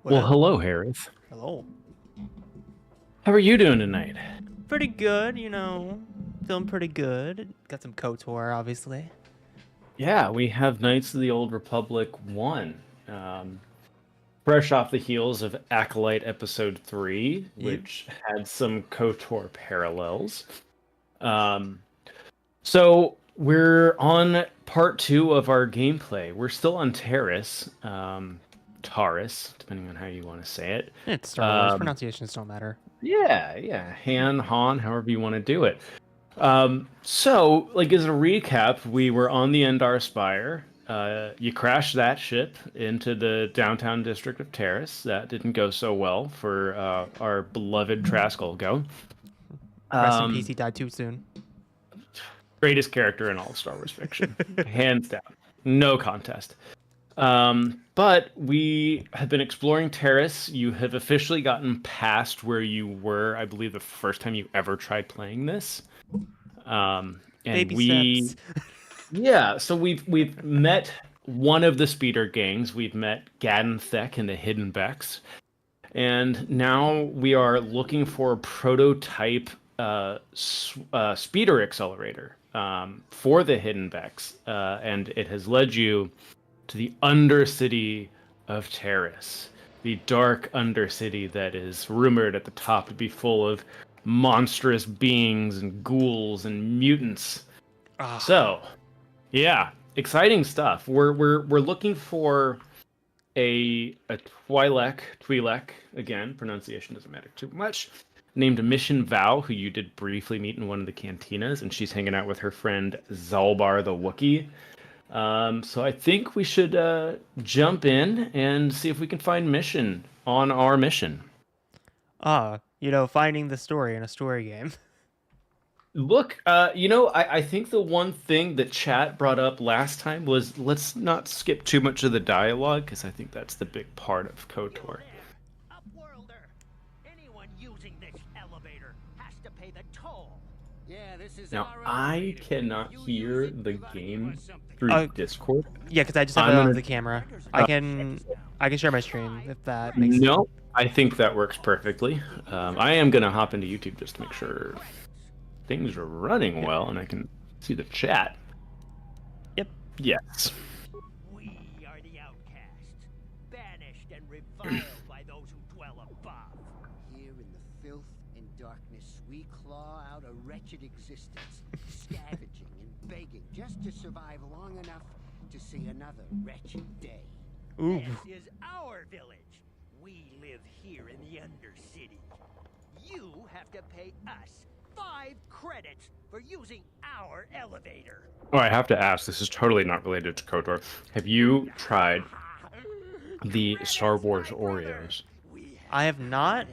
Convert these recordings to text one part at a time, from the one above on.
Well, Well, hello, Harith. hello. How are you doing tonight? Pretty good, feeling pretty good. Got some KOTOR, obviously. Yeah, we have Knights of the Old Republic 1. Um, Fresh off the heels of Acolyte Episode 3, Yep. which had some KOTOR parallels. Um, so we're on part 2 of our gameplay. We're still on Terrace, Taurus, depending on how you want to say it. It's Star Wars. Um, Pronunciations don't matter. yeah, Han, Han, however you want to do it. So, like as a recap, we were on the Endar Spire. You crashed that ship into the downtown district of Terrace. That didn't go so well for our beloved Traskell Go. Rest in peace. Um, He died too soon. Greatest character in all of Star Wars fiction, hands down, no contest. But we have been exploring Terrace. You have officially gotten past where you were, I believe, the first time you ever tried playing this. And Baby steps. yeah, so we've met one of the speeder gangs. We've met Gadden Thek and the Hidden Becks, and now we are looking for a prototype speeder accelerator for the Hidden Becks, and it has led you to the Undercity of Terrace, the dark Undercity that is rumored at the top to be full of monstrous beings and ghouls and mutants. Ah, So, yeah, exciting stuff. We're looking for a Twi'lek again. Pronunciation doesn't matter too much. Named Mission Val, who you did briefly meet in one of the cantinas, and she's hanging out with her friend Zalbar the Wookiee. So I think we should jump in and see if we can find mission on our mission. finding the story in a story game. Look, I think the one thing that chat brought up last time was let's not skip too much of the dialogue because I think that's the big part of KOTOR. Upworlder! Anyone using this elevator has to pay the toll. Yeah, this is Now, our I elevator. cannot You hear use it, the you gotta give game us something. through Discord. Yeah, because I just have I'm it on gonna. the camera. Uh, I can share my screen if that makes sense. no, I think that works perfectly. I am gonna hop into YouTube just to make sure things are running well and I can see the chat. Yep. Yes. We are the outcasts, banished and reviled by those who dwell above. Here in the filth and darkness, we claw out a wretched existence, scavenging and begging just to survive long enough to see another wretched day. Ooh. This is our village. We live here in the Undercity. You have to pay us 5 credits for using our elevator. Oh, I have to ask, this is totally not related to KOTOR. Have you tried the Star Wars Oreos? I have not.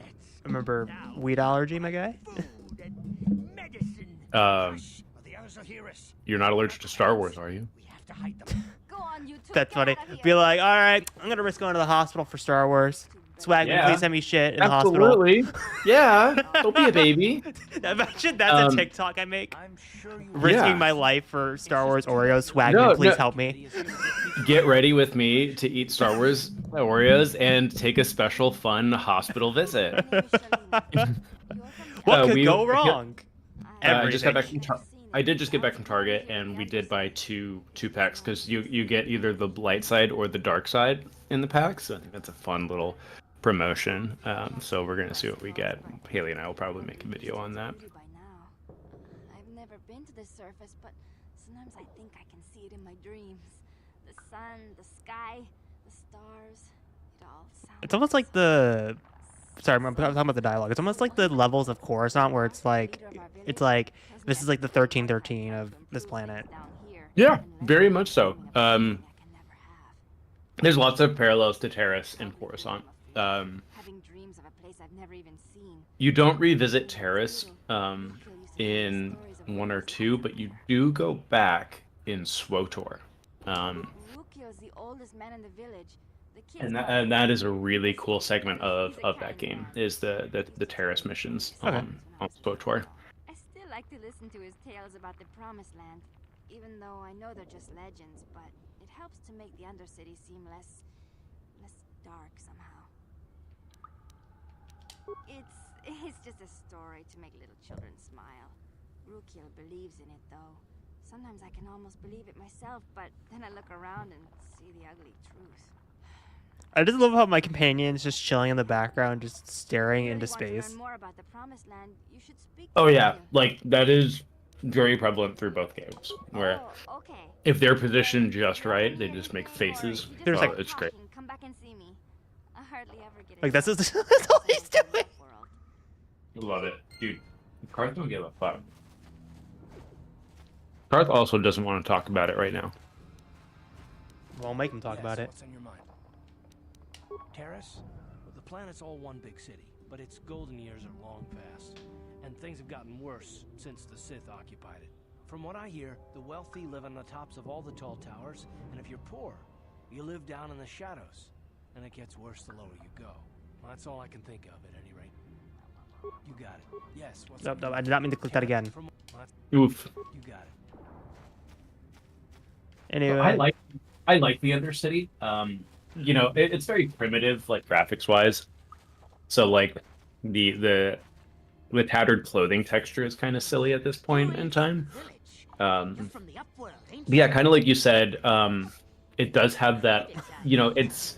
Remember weed allergy, my guy? Food and medicine. Um, Hush, or the others will hear us. You're not allergic to Star Wars, are you? We have to hide them. Go on, you two. That's get funny. out of Be here. like, all right, I'm gonna risk going to the hospital for Star Wars. Swagman, Yeah. please send me shit in the hospital. Absolutely. Yeah. Don't be a baby. Imagine that's a Um, TikTok I make. I'm sure you Risking Yeah. my life for Star Wars Oreos. Swagman, No, please no. help me. Get ready with me to eat Star Wars Oreos and take a special fun hospital visit. What could we- go wrong? I just got back Everything. from I did just get back from Target, and we did buy two packs because you get either the light side or the dark side in the pack. So I think that's a fun little promotion. So we're gonna see what we get. Haley and I will probably make a video on that. By now. I've never been to the surface, but sometimes I think I can see it in my dreams. The sun, the sky, the stars. It all sounds. It's almost like the. Sorry, I'm talking about the dialogue. It's almost like the levels of Coruscant, where it's like this is like the 1313 of this planet. Yeah, very much so. There's lots of parallels to Terrace and Coruscant. Having dreams of a place I've never even seen. You don't revisit Terrace in 1 or 2, but you do go back in SWOTOR. Rukio's the oldest man in the village. The kids And that is a really cool segment of that game is the Terrace missions Okay. on SWOTOR. I still like to listen to his tales about the Promised Land, even though I know they're just legends, but it helps to make the Undercity seem less dark somehow. It's just a story to make little children smile. Rukil believes in it, though. Sometimes I can almost believe it myself, but then I look around and see the ugly truth. I just love how my companion's just chilling in the background, just staring If you into really want to space. learn more about the Promised Land, you should speak Oh to yeah, Rukil. like that is very prevalent through both games. Where Oh, okay. if they're positioned just right, they just make faces. You There's Oh, like- it's great. Come back and see me. I hardly ever get Like, that's a just- chance that's to all see he's someone from doing. that world. Love it, dude. Karth don't give a fuck. Karth also doesn't want to talk about it right now. Won't make him talk Yes, about it. What's on your mind? Terrace? Well, the planet's all one big city, but its golden years are long past. And things have gotten worse since the Sith occupied it. From what I hear, the wealthy live on the tops of all the tall towers, and if you're poor, you live down in the shadows. And it gets worse the lower you go. Well, that's all I can think of, at any rate. You got it. Yes, what's Nope, up? nope, I did not mean to click that again. From, well, Oof. you got it. Anyway, I like the Undercity. You know, it's very primitive, like graphics wise. So like the tattered clothing texture is kind of silly at this point in time. But yeah, kind of like you said, it does have that. You know, it's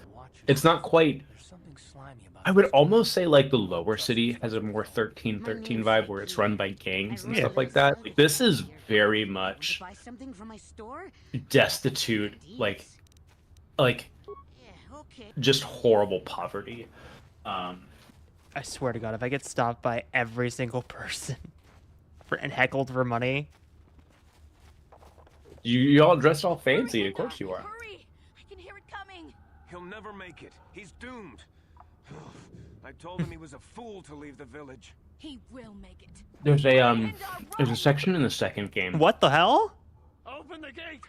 not quite. There's something slimy about I would almost say like the lower city has a more 1313 vibe where it's run by gangs and stuff like that. Like, this is very much Buy something from my store? destitute, like Yeah, okay. just horrible poverty. I swear to God, if I get stopped by every single person and heckled for money, You all dressed all fancy, of course you are. Hurry! I can hear it coming. He'll never make it. He's doomed. I told him he was a fool to leave the village. He will make it. There's a section in the second game. what the hell? Open the gate!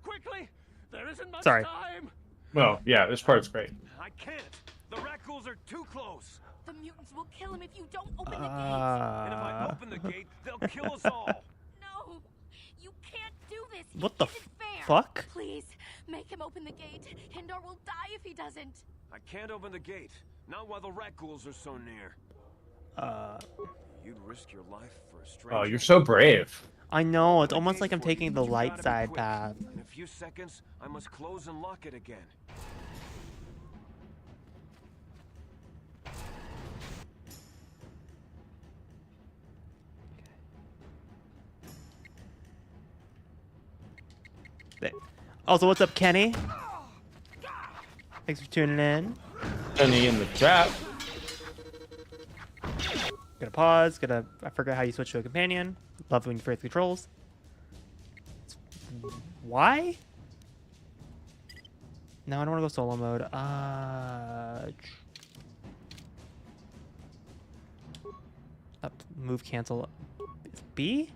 Quickly! There isn't much Sorry. time! Well, yeah, this part's great. I can't. The rat ghouls are too close. The mutants will kill him if you don't open the gate. And if I open the gate, they'll kill us all. No! You can't do this. It What the isn't fair. fuck? Please, make him open the gate. Hindar will die if he doesn't. I can't open the gate. Not while the rat ghouls are so near. You'd risk your life for a stranger. Oh, you're so brave. I know, it's The almost gate like I'm for you, taking but the you light gotta be side quick. path. In a few seconds, I must close and lock it again. Also, what's up, Kenny? Thanks for tuning in. Penny in the chat. Gonna pause. I forgot how you switch to a companion. Love when you forget the controls. Why? No, I don't want to go solo mode. Move cancel. It's B?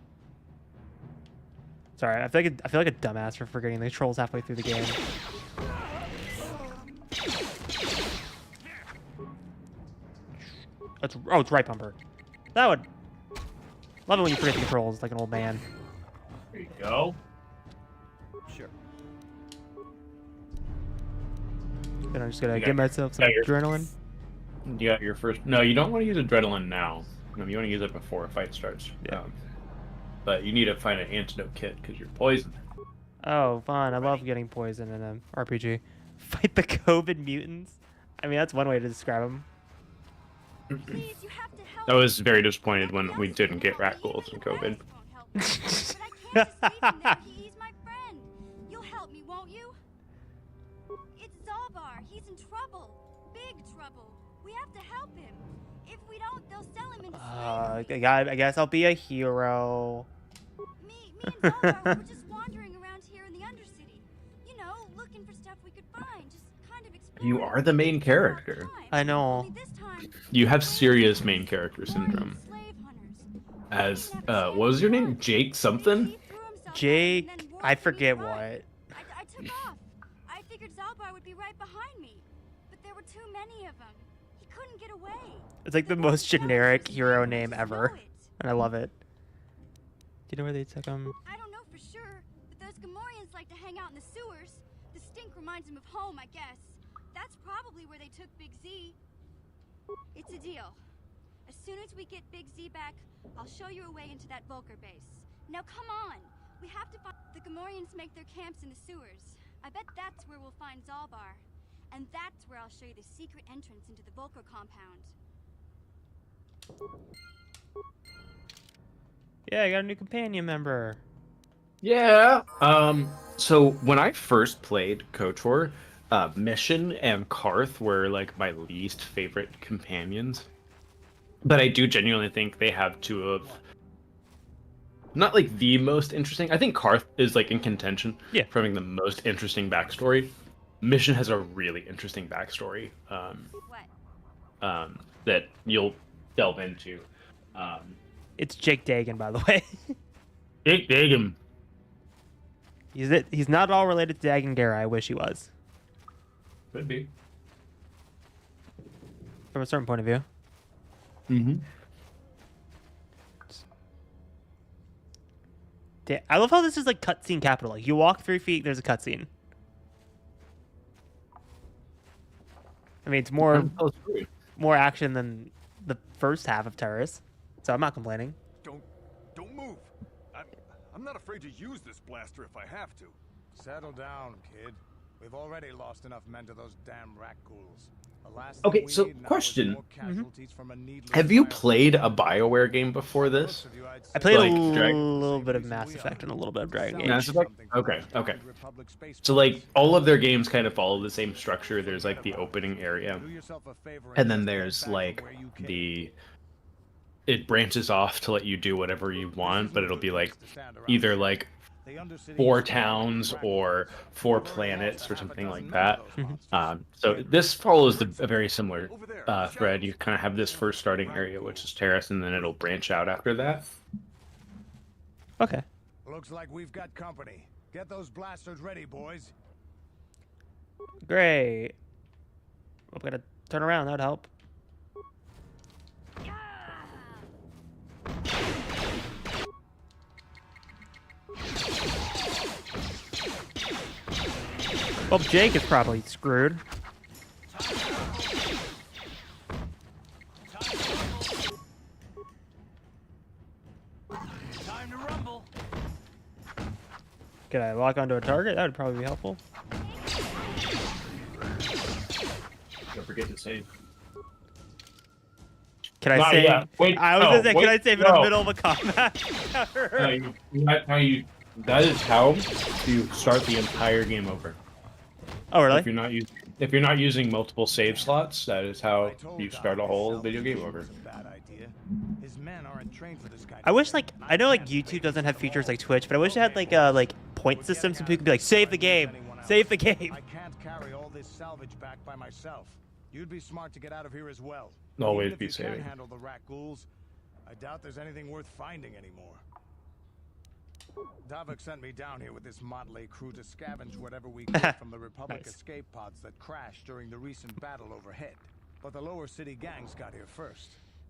Sorry, I feel like a dumbass for forgetting the controls halfway through the game. It's right bumper. That would love it when you forget the controls like an old man. There you go. Sure. Then I'm just gonna You get got- myself some got your- adrenaline. You got your first. No, you don't want to use adrenaline now. No, you want to use it before a fight starts. Yeah. But you need to find an antidote kit because you're poisoned. Oh, fun! I love getting poisoned in an RPG. Fight the COVID mutants. I mean, that's one way to describe them. Please, you have to help. I was very disappointed when we didn't get rat ghouls in COVID. But I can't just leave him there. He's my friend. You'll help me, won't you? It's Zalbar. He's in trouble. Big trouble. We have to help him. If we don't, they'll sell him into slavery. I guess I'll be a hero. Me and Zalbar were just wandering around here in the Undercity. You know, looking for stuff we could find. Just kind of exploring. You are the main character. I know. Only this time, You have serious main character syndrome. slave hunters. As what was your name? Jake something? He threw himself Jake, out and then I warned me forget to run. what. I took off. I figured Zalbar would be right behind me, but there were too many of them. He couldn't get away. It's like the They most won't generic tell us hero his name just ever, know it. and I love it. Do you know where they took him? I don't know for sure, but those Gamorreans like to hang out in the sewers. The stink reminds them of home, I guess. That's probably where they took Big Z. It's a deal. soon as we get Big Z back, I'll show you a way into that Volker base. Now come on! We have to find... The Gamorreans make their camps in the sewers. I bet that's where we'll find Zalbar. And that's where I'll show you the secret entrance into the Volker compound. Yeah, I got a new companion member. Yeah. So when I first played KOTOR, Mission and Karth were like my least favorite companions. But I do genuinely think they have two of, not like the most interesting. I think Karth is like in contention for having the most interesting backstory. Mission has a really interesting backstory that you'll delve into. It's Jake Dagan, by the way. Jake Dagan. He's not at all related to Dagan Gera. I wish he was. Could be. From a certain point of view. Mm-hmm. I love how this is like cutscene capital. Like you walk 3 feet, there's a cutscene. I mean, it's more action than the first half of Terrace, so I'm not complaining. Don't move. I'm not afraid to use this blaster if I have to. Settle down, kid. We've already lost enough men to those damn rat ghouls. Okay, so question. Have you played a BioWare game before this? I played Like, a little bit of Mass Effect and a little bit of Dragon Age. Mass Effect? Okay. So like all of their games kind of follow the same structure. There's like the opening area, and then there's like it branches off to let you do whatever you want, but it'll be like either like 4 towns or 4 planets or something like that. So this follows a very similar thread. You kind of have this first starting area, which is Terrace, and then it'll branch out after that. Okay. Looks like we've got company. Get those blasters ready, boys. Great. I'm gonna turn around. That'd help. Well, Jake is probably screwed. Time to rumble. Could I lock onto a target? That would probably be helpful. Don't forget to save. Can I Not save? yet. Wait, I was no, gonna say, can wait, I save in no. the middle of a combat? That is how you start the entire game over. Oh, really? If you're not using multiple save slots, that is how you start a whole video game over. His men aren't trained for this kind I wish, like, I know, like, YouTube doesn't have features like Twitch, but I wish it had, like, a, point system so people could be like, save the game! Save the game! I can't carry all this salvage back by myself. You'd be smart to get out of here as well. Always Even if be you saving. can handle the rat ghouls, I doubt there's anything worth finding anymore. Davik sent me down here with this motley crew to scavenge whatever we could from the Republic Nice. escape pods that crashed during the recent battle overhead. But the lower city gangs got here first.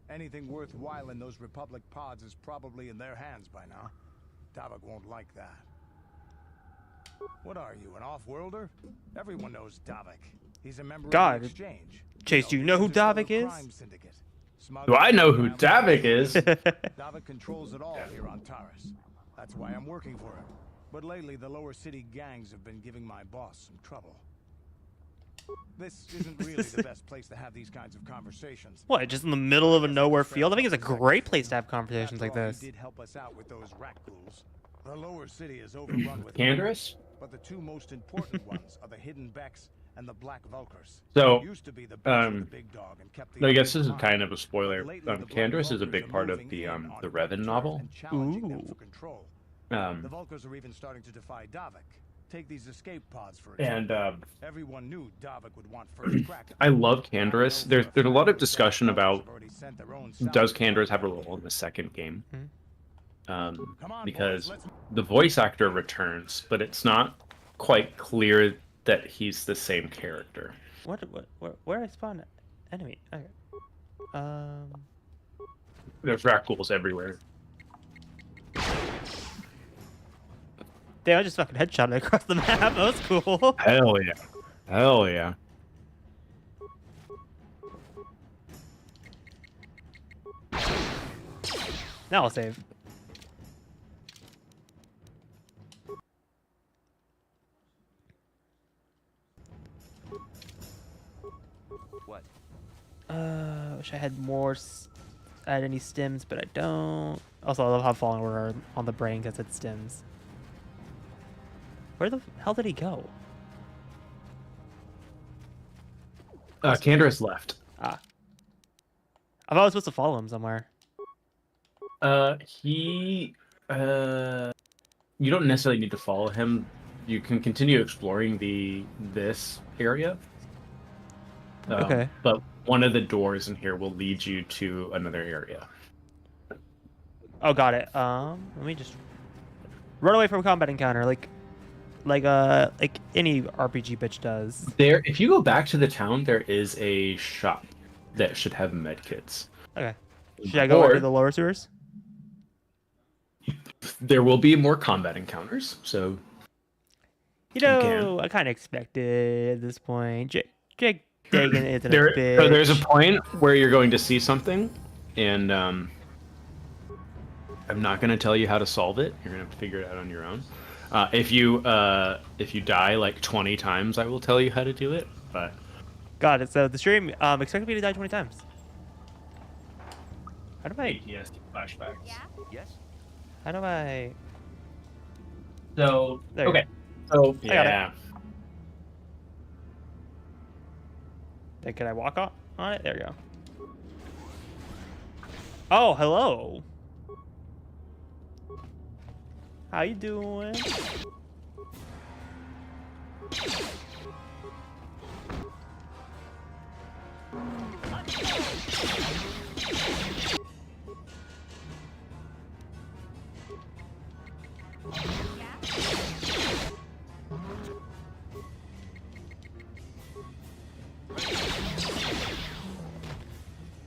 Anything worthwhile in those Republic pods is probably in their hands by now. Davik won't like that. What are you, an off-worlder? Everyone knows Davik. He's a member God. of the exchange. Chase, do you know who he's a fellow Davik is? crime syndicate. Do I know who Smuggling- Davik is? Davik controls it all here on Taurus. That's why I'm working for him. But lately, the lower city gangs have been giving my boss some trouble. This isn't really the best place to have these kinds of conversations. What, just in the middle of a nowhere field? I think it's a great place to have conversations like After all, this. he did help us out with those rat ghouls. The lower city is overrun with Canderous? but the two most important ones are the hidden Becks and the Black Vulkars. So, Used to be the Becks were the big dog and kept the I guess others this is in line. kind of a spoiler. Lately, the Black Canderous is a Vulkars big are part of moving the in on Revan Return novel. and challenging them Ooh. for control. The Um, Vulkars are even starting to defy Davik. Take these escape pods for and example. Everyone knew Davik would want first crack at I them. love Canderous. There's a lot of discussion about Have already sent their own does salvage Canderous have a pods. role in the second game? Come on, Because boys, let's- the voice actor returns, but it's not quite clear that he's the same character. Where I spawn enemy? Okay. There's rat ghouls everywhere. Damn, I just fucking headshot it across the map. That was cool. Hell yeah. Hell yeah. Now I'll save. What? Wish I had more. I had any stims, but I don't. Also, I love how Fallen Order on the brain because it's stims. Where the hell did he go? Canderous left. Ah. I thought I was supposed to follow him somewhere. He you don't necessarily need to follow him. You can continue exploring this area. Okay. But one of the doors in here will lead you to another area. Oh, got it. Let me just run away from a combat encounter, like any RPG bitch does. There, if you go back to the town, there is a shop that should have med kits. Okay. Should I go Or- into the lower sewers? There will be more combat encounters, so You can. know, I kind of expected at this point. Jake Dagan isn't a there, bitch. so there's a point where you're going to see something, and I'm not going to tell you how to solve it. You're going to have to figure it out on your own. If you die like 20 times, I will tell you how to do it. But Got it. So the stream expected me to die 20 times. How do I? PTSD flashbacks. Yeah? Yes? How do I? So There you okay, so got it. yeah, Can I walk on it? There we go. Oh, hello. How you doing?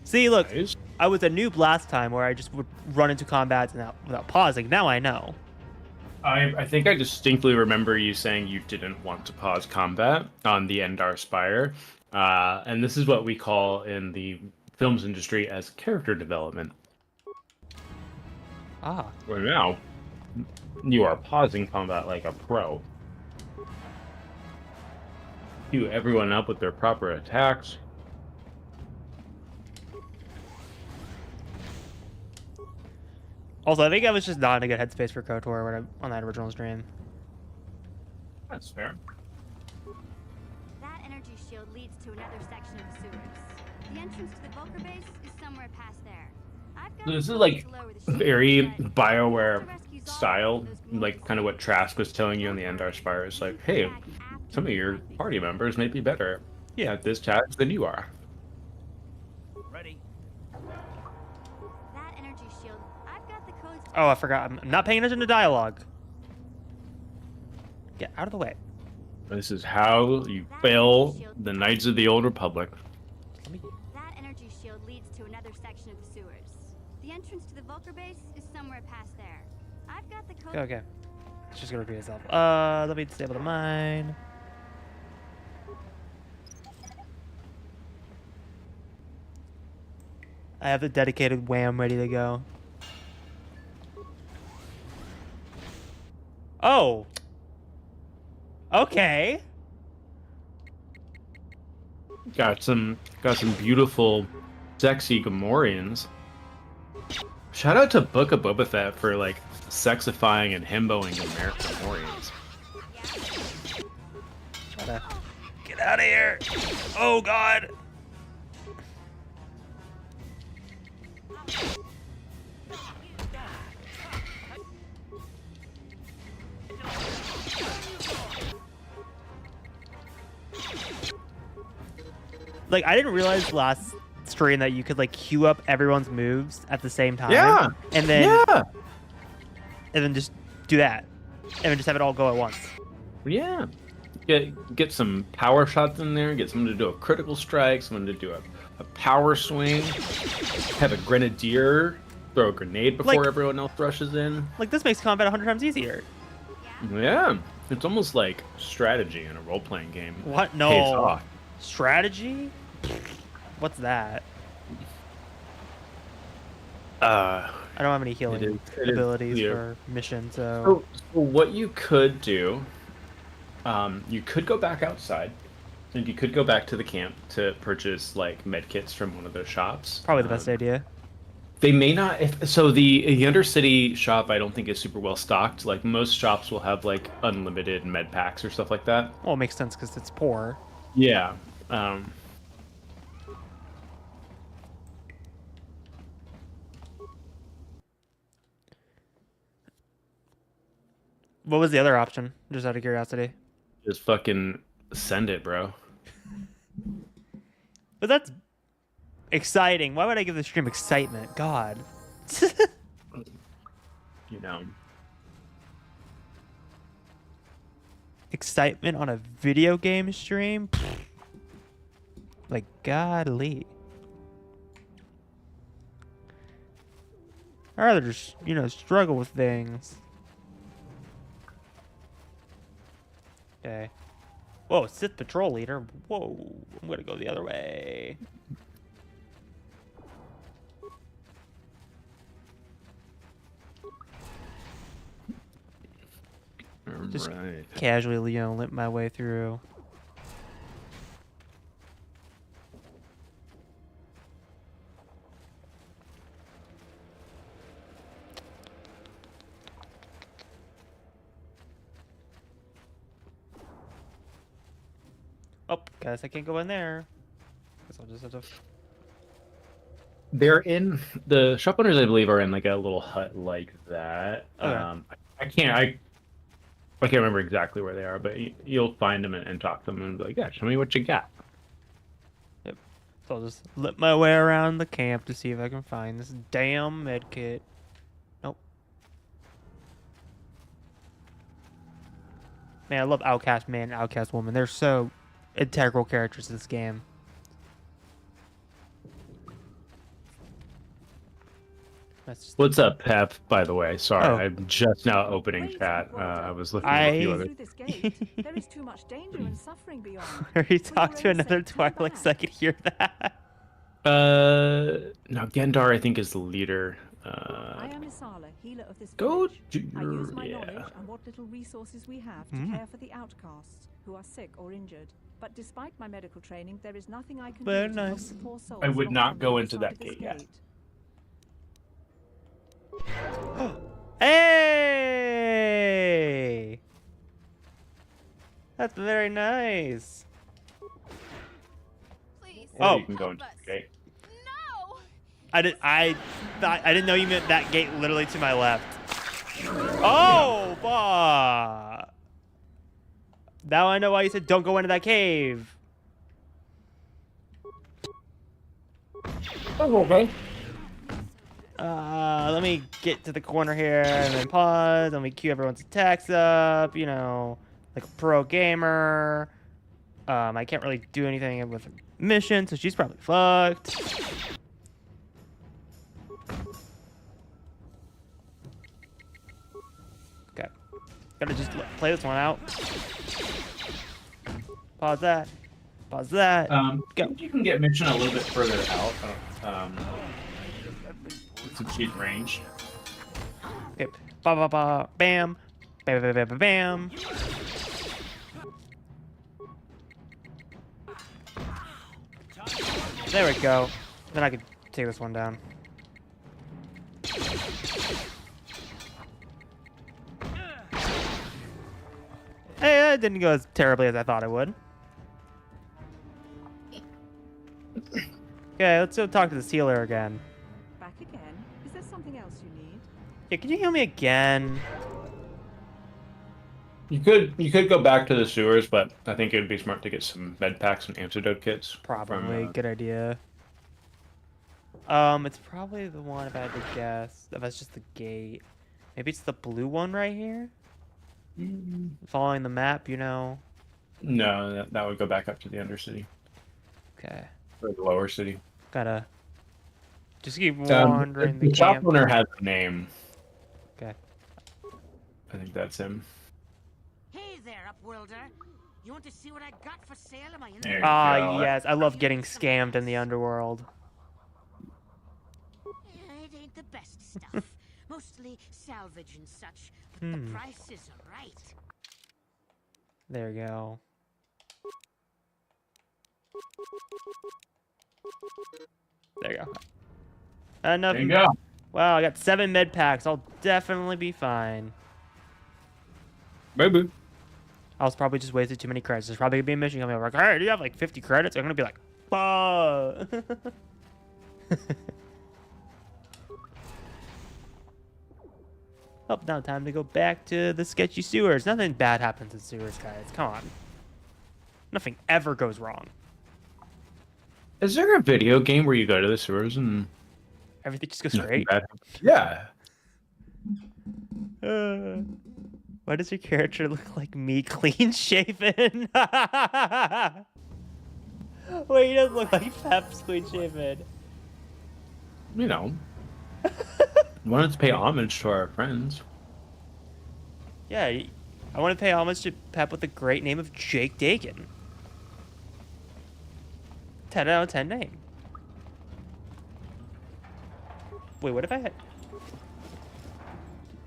See, look, Nice. I was a noob last time where I just would run into combats without pausing. Now I know. I think I distinctly remember you saying you didn't want to pause combat on the Endar Spire, and this is what we call in the films industry as character development. Ah. Where now you are pausing combat like a pro. Cue everyone up with their proper attacks. Also, I think I was just not in a good headspace for KOTOR when on that original stream. That's fair. That energy shield leads to another section of the sewers. The entrance to the Vulcar base is somewhere past there. I've got This the is codes like to lower the shield, very but BioWare to rescue Zalbar style, from those ghouls. like kind of what Trask was telling you on the Endar Spire. It's like, hey, some of your party members may be better at this task than you are. Ready? That energy shield. I've got the codes. Oh, I forgot. I'm not paying attention to dialogue. Get out of the way. This is how you fail the Knights of the Old Republic. Let me... That energy shield leads to another section of the sewers. The entrance to the Vulcar base is somewhere past there. I've got the codes. Okay. It's just gonna repeat itself. Let me disable the mine. I have the dedicated wham ready to go. Oh. Okay. Got some beautiful, sexy Gamorreans. Shout out to Book of Boba Fett for like sexifying and himboing Gamorreans. Gotta get out of here. Oh God. Like, I didn't realize last stream that you could like queue up everyone's moves at the same time. Yeah. And then Yeah. and then just do that. And then just have it all go at once. Yeah. Get some power shots in there, get someone to do a critical strike, someone to do a power swing, have a grenadier throw a grenade before Like- everyone else rushes in. Like, this makes combat 100 times easier. Yeah. It's almost like strategy in a role-playing game. What? Pays No. off. Strategy? What's that? I don't have any healing it is abilities clear. for mission, so... So what you could do, you could go back outside, and you could go back to the camp to purchase like med kits from one of those shops. Probably the best idea. They may not. So the Undercity shop, I don't think is super well stocked. Like most shops will have like unlimited med packs or stuff like that. Well, it makes sense because it's poor. Yeah. What was the other option? Just out of curiosity. Just fucking send it, bro. But that's exciting. Why would I give the stream excitement? God. You know. Excitement on a video game stream? Like, godly. I'd rather just, struggle with things. Okay. Whoa, Sith Patrol Leader. Whoa, I'm gonna go the other way. Just Right. casually, limp my way through. Oh, guess I can't go in there. Guess I'll just have to... They're in the shop owners, I believe, are in like a little hut like that. Okay. I can't remember exactly where they are, but you'll find them and talk to them and be like, yeah, show me what you got. Yep. So I'll just limp my way around the camp to see if I can find this damn med kit. Nope. Man, I love Outcast Man and Outcast Woman. They're so integral characters in this game. What's up, Pep? By the way, sorry, Oh. I'm just now opening chat. I was looking at a few other. Through this gate, there is too much danger and suffering beyond. Where you talk to another Twi'lek so I could hear that. No, Gendar, I think, is the leader. I am Isala, healer of this Go village. to I use my yeah. knowledge and what little resources we have to care for the outcasts who are sick or injured. But despite my medical training, there is nothing I can Very do to help nice. the poor souls I would locked not on go the into other that side of this gate yet. Hey! That's very nice. Please. Or Oh. you can go into Help the gate. No! I didn't know you meant that gate literally to my left. Oh, bah. Now I know why you said don't go into that cave. Oh, okay. Let me get to the corner here and then pause. Let me queue everyone's attacks up, like a pro gamer. I can't really do anything with her mission, so she's probably fucked. Okay. Gotta just play this one out. Pause that. Pause that. I Go. think you can get mission a little bit further out. It's a cheap range. Okay. Ba ba ba. Bam. Bam bam bam bam bam. There we go. Then I could take this one down. Hey, that didn't go as terribly as I thought it would. Okay, let's go talk to the healer again. Back again? Is there something else you need? Yeah, can you heal me again? You could go back to the sewers, but I think it would be smart to get some med packs and antidote kits. Probably. From, Good idea. It's probably the one if I had to guess. If that's just the gate. Maybe it's the blue one right here? Following the map, No, that would go back up to the Undercity. Okay. Or the lower city. Gotta just keep wandering The the shop camp. owner has a name. Okay. I think that's him. Hey there, Upworlder. You want to see what I got for sale? Am I in There you Ah, go. yes. I love getting scammed in the underworld. It ain't the best stuff. Mostly salvage and such, but the prices are right. There you go. There you go. Enough. There you go. Wow, I got 7 med packs. I'll definitely be fine. Maybe. I was probably just wasted too many credits. There's probably gonna be a mission coming over. Like, hey, do you have like 50 credits? I'm gonna be like, fuck. Oh, now time to go back to the sketchy sewers. Nothing bad happens in sewers, guys. Come on. Nothing ever goes wrong. Is there a video game where you go to the sewers and Everything just goes nothing great. bad happens? Yeah. Why does your character look like me, clean shaven? Wait, he doesn't look like Pep's clean shaven. You know. Wanted to pay homage to our friends. Yeah, I want to pay homage to Pep with the great name of Jake Dakin. 10 out of 10 name. Wait, what if I had...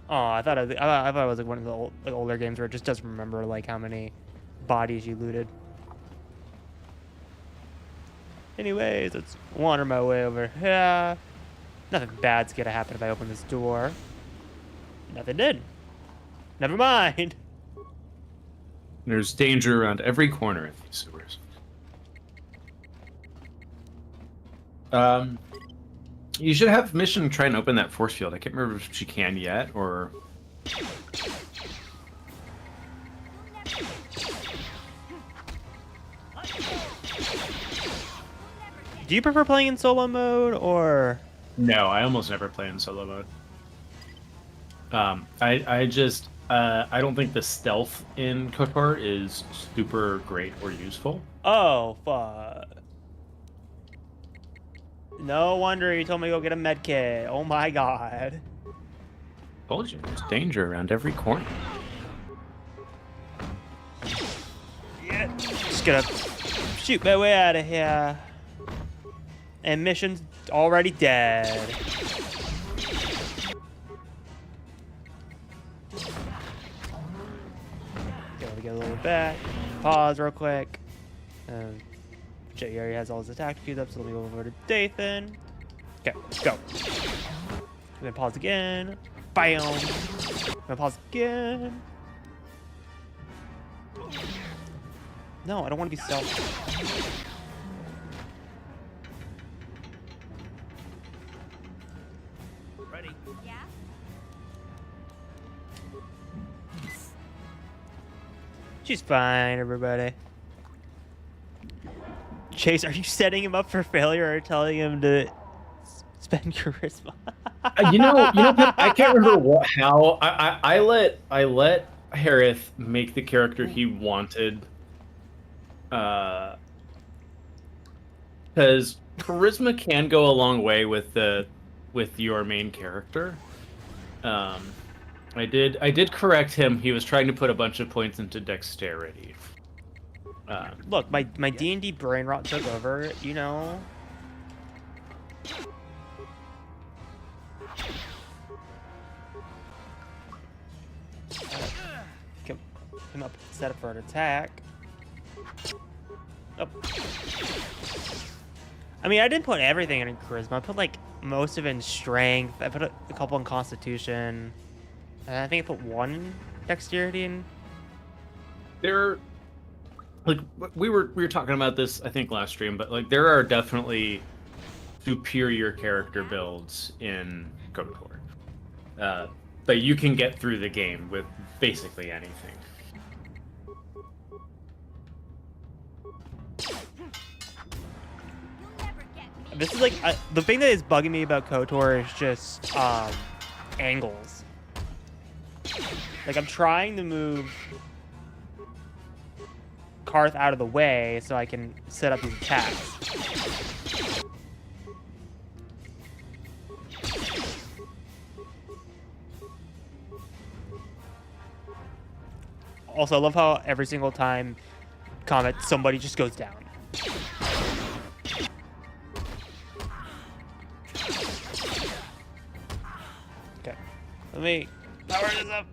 Oh, I thought it was like one of the older games where it just doesn't remember like how many bodies you looted. Anyways, let's wander my way over here. Nothing bad's gonna happen if I open this door. Nothing did. Never mind. There's danger around every corner in these sewers. You should have Mission try and open that force field. I can't remember if she can yet, or... Do you prefer playing in solo mode, or...? No, I almost never play in solo mode. I don't think the stealth in KOTOR is super great or useful. Oh, fuck. No wonder you told me to go get a med kit. Oh my god. Told you, there's danger around every corner. Yeah. Just gonna shoot my way out of here. And mission's already dead. Gotta get a little back. Pause real quick. Jay already has all his attack queued up, so let me go over to Dathan. Okay, go. And then pause again. Bam! And then pause again. No, I don't want to be selfish. Ready? Yeah? She's fine, everybody. Chase, are you setting him up for failure or telling him to spend charisma? You know, Pep, I can't remember how I let Harith make the character he wanted, because charisma can go a long way with your main character. I did correct him. He was trying to put a bunch of points into dexterity. Look, my D&D brain rot took over, you know. Come up, set up for an attack. Oh. I mean, I didn't put everything in charisma. I put like most of it in strength. I put a couple in constitution. And I think I put 1 in dexterity and Like we were talking about this, I think, last stream, but like there are definitely superior character builds in KOTOR. But you can get through the game with basically anything. this is like the thing that is bugging me about KOTOR is just angles. Like I'm trying to move Karth out of the way so I can set up these attacks. Also, I love how every single time combat somebody just goes down. Okay. Let me power this up.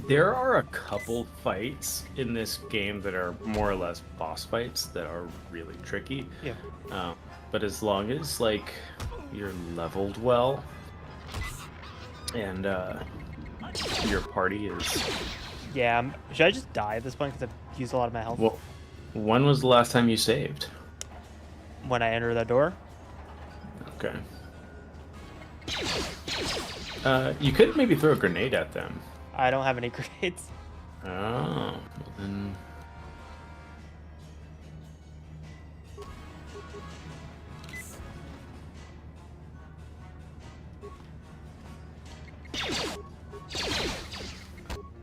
There are a couple fights in this game that are more or less boss fights that are really tricky. Yeah. But as long as like you're leveled well and your party is Yeah. Should I just die at this point because I've used a lot of my health? well, when was the last time you saved? When I enter that door. Okay. You could maybe throw a grenade at them. I don't have any grenades. Oh, well then.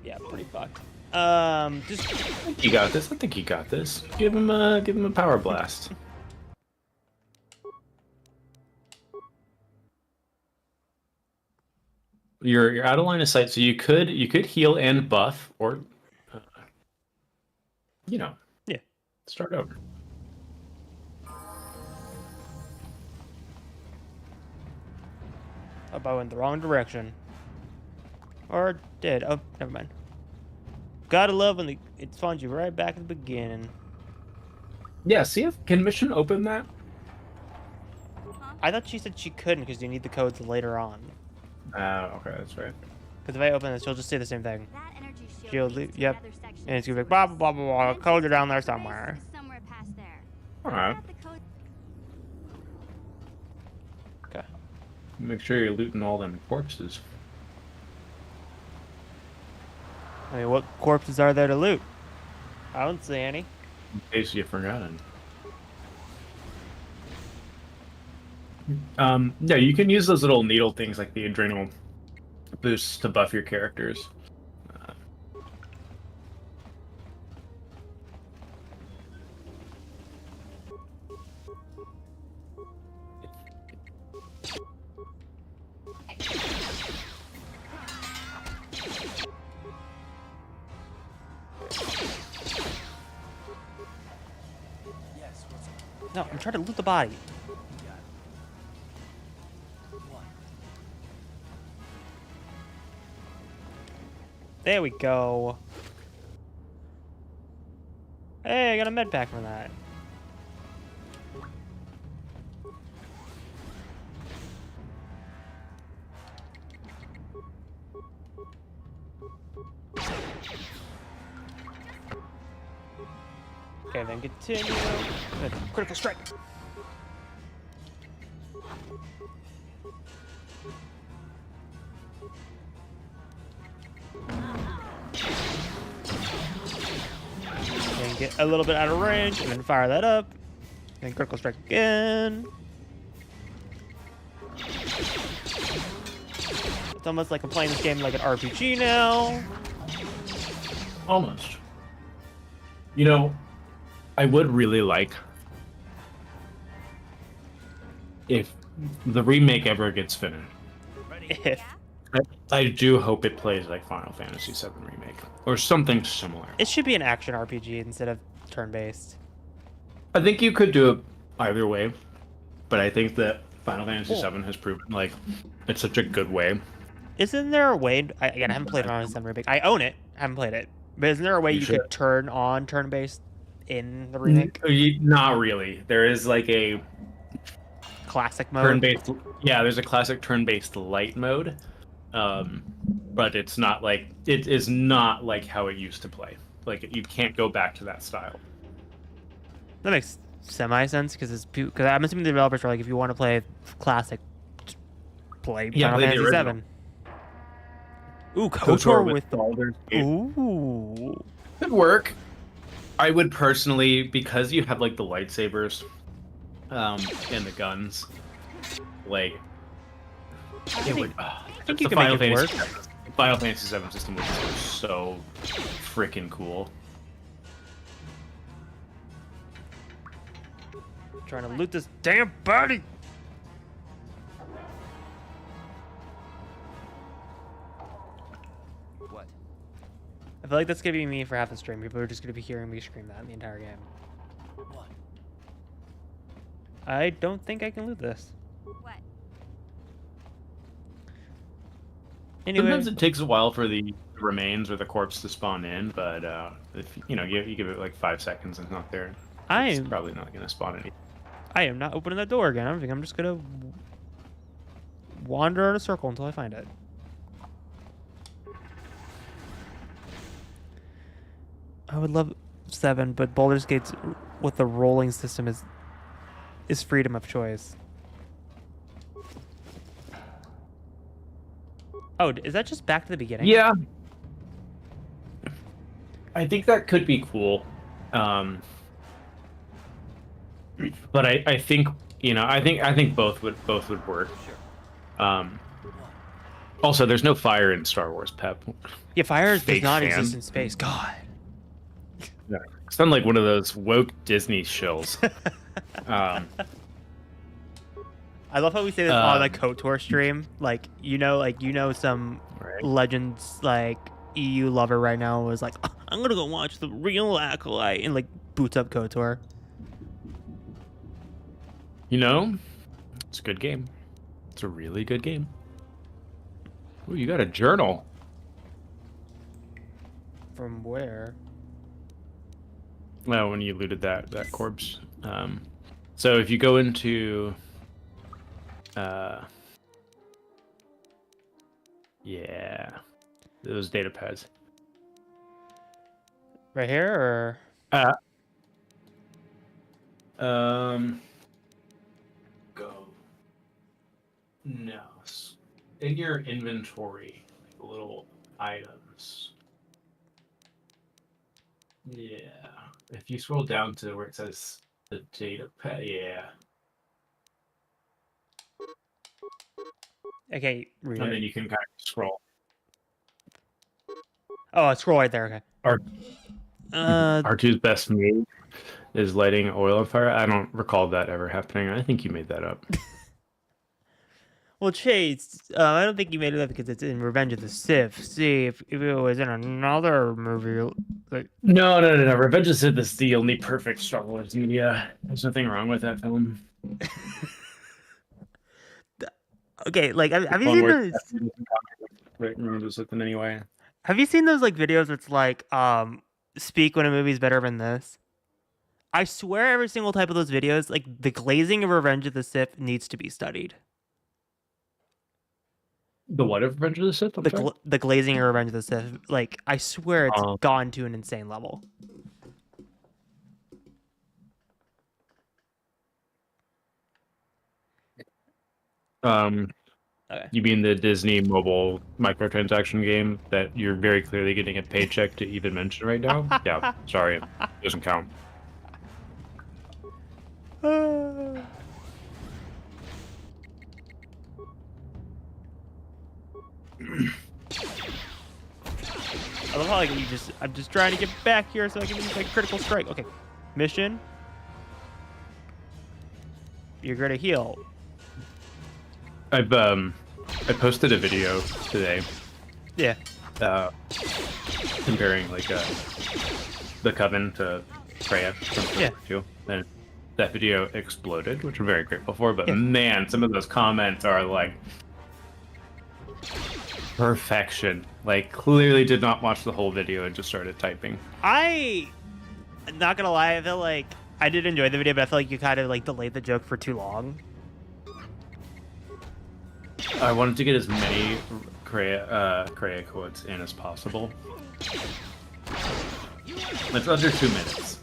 Yeah, pretty fucked. Just You got this. I think you got this. Give him a power blast. You're out of line of sight, so you could heal and buff, or Yeah. start over. I went the wrong direction. Or did. Oh, never mind. Gotta love when it spawns you right back at the beginning. Yeah, see if can Mission open that? I thought she said she couldn't because you need the codes later on. Okay, that's right. Because if I open this, she'll just say the same thing. That energy shield She'll leads to yep. another section And it's gonna be like, of blah, blah, blah, blah, blah. Codes are down there Space somewhere. is somewhere past there. All right. Got the code- Okay. Make sure you're looting all them corpses. I mean, what corpses are there to loot? I don't see any. In case you've forgotten. Yeah, you can use those little needle things like the adrenal boosts to buff your characters. Yes, what's up? No, I'm trying to loot the body. What? There we go. Hey, I got a med pack from that. Okay, then continue. Critical strike. Then get a little bit out of range, and then fire that up. Then critical strike again. It's almost like I'm playing this game like an RPG now. Almost. You know, I would really like if the remake ever gets finished. If I do hope it plays like Final Fantasy VII Remake or something similar. it should be an action RPG instead of turn-based. I think you could do it either way, but I think that Final Fantasy VII has proven like it's such a good way. Isn't there a way? Again, I haven't played Final Fantasy Remake. I own it. Haven't played it. But isn't there a way you could turn on turn-based in the remake? Not really. There is like a Classic mode. turn-based. Yeah, there's a classic turn-based light mode, but it's not like it is not like how it used to play. Like you can't go back to that style. That makes semi-sense because I'm assuming the developers are like, if you want to play classic, just play Yeah, Final play the Fantasy original. 7. Ooh, KOTOR KOTOR with Baldur's Gate. Ooh. Could work. I would personally, because you have like the lightsabers, and the guns, like it would. I think you can make it work. Final Fantasy VII system would be so freaking cool. Trying to loot this damn body. What? I feel like that's gonna be me for half the stream. People are just gonna be hearing me scream that the entire game. What? I don't think I can loot this. What? Anyway, Sometimes it takes a while for the remains or the corpse to spawn in, but if you give it like 5 seconds and it's not there, it's probably not going to spawn any. I am not opening that door again. I think I'm just gonna wander in a circle until I find it. I would love 7, but Baldur's Gate's with the rolling system is freedom of choice. Oh, is that just back to the beginning? Yeah. I think that could be cool. But I think I think both would work. Also, there's no fire in Star Wars, Pep. Yeah, fire does Fake not fan. exist in space. God. Yeah. Sound like one of those woke Disney shills. I love how we say this on the KOTOR stream. Like some Right. Legends like EU lover right now was like, "Oh, I'm gonna go watch the real Acolyte," and like boots up KOTOR. It's a good game. It's a really good game. Ooh, you got a journal. From where? Well, when you looted that corpse. So if you go into those data pads. Right here, Go. No. In your inventory, like little items. Yeah. If you scroll down to where it says the data pad, yeah. or okay, read And it. then you can kind of scroll. Oh, scroll right there. Okay. R2's best move is lighting oil on fire. I don't recall that ever happening. I think you made that up. Well, Chase, I don't think you made it up because it's in Revenge of the Sith. See, if it was in another movie, like No. Revenge of the Sith is the only perfect Star Wars media. There's nothing wrong with that film. okay, like have you One seen word- those? Revenge of the Sith in any way. Have you seen those like videos where it's like, speak when a movie's better than this? I swear every single type of those videos, like the glazing of Revenge of the Sith needs to be studied. The what of Revenge of the Sith? I'm sorry? The glazing of Revenge of the Sith, like I swear it's Oh. gone to an insane level. Okay. You mean the Disney mobile microtransaction game that you're very clearly getting a paycheck to even mention right now? Yeah, sorry, it doesn't count. I love how like I'm just trying to get back here so I can use like critical strike. Okay, mission. You're gonna heal. I posted a video today. Yeah. Comparing like the Coven to Freya from Yeah. 2. And that video exploded, which I'm very grateful for. But Yeah. man, some of those comments are like perfection. Like clearly did not watch the whole video and just started typing. I'm not gonna lie, I feel like I did enjoy the video, but I feel like you kind of like delayed the joke for too long. I wanted to get as many Kreia quotes in as possible. It's under 2 minutes.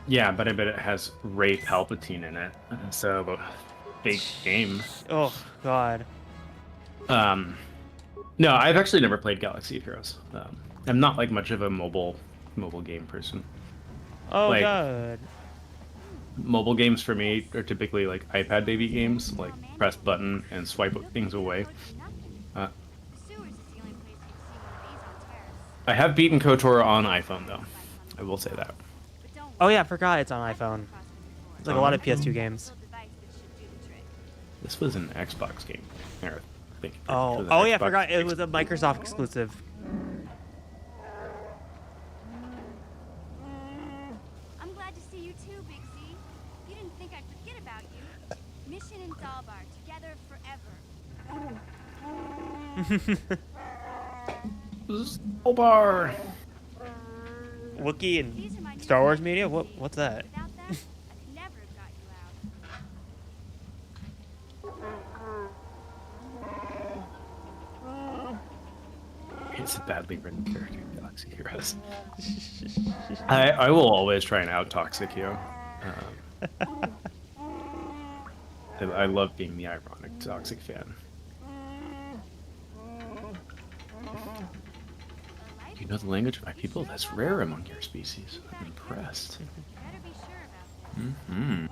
Yeah, but I bet it has Rey Palpatine in it. So, big game. Oh God. No, I've actually never played Galaxy of Heroes. I'm not like much of a mobile game person. Oh Like- God. Mobile games for me are typically like iPad baby games, like press button and swipe things away. The sewers is the only place you can see one of these on Terrace. I have beaten KOTOR on iPhone though. I will say that. But don't Oh yeah, I forgot it's on iPhone. It's like a lot of PS2 games. little device that should do the trick. This was an Xbox game. Here, I think it Oh, was an oh yeah, I Xbox forgot it was a Microsoft exclusive. too, Big Z. You didn't think I'd forget about you. Mission in Dalbar, together forever. Bar. Wookiee These are my and new Star Wars friends. media? What's that? Without them, I could never have got you out. It's a badly written character in Galaxy Heroes. I will always try and out toxic you. I love being the ironic toxic fan. You know the language of my people? That's rare among your species. I'm impressed. Better be sure about that. Mm-hmm.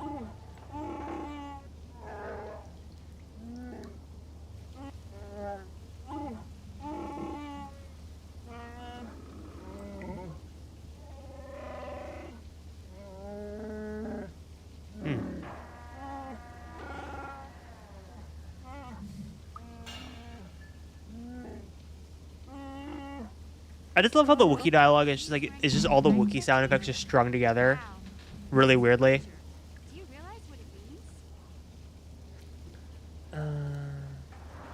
I just love how the Wookiee dialogue is just like it's just all the Wookiee sound effects just strung together, really weirdly. Do you realize what it means?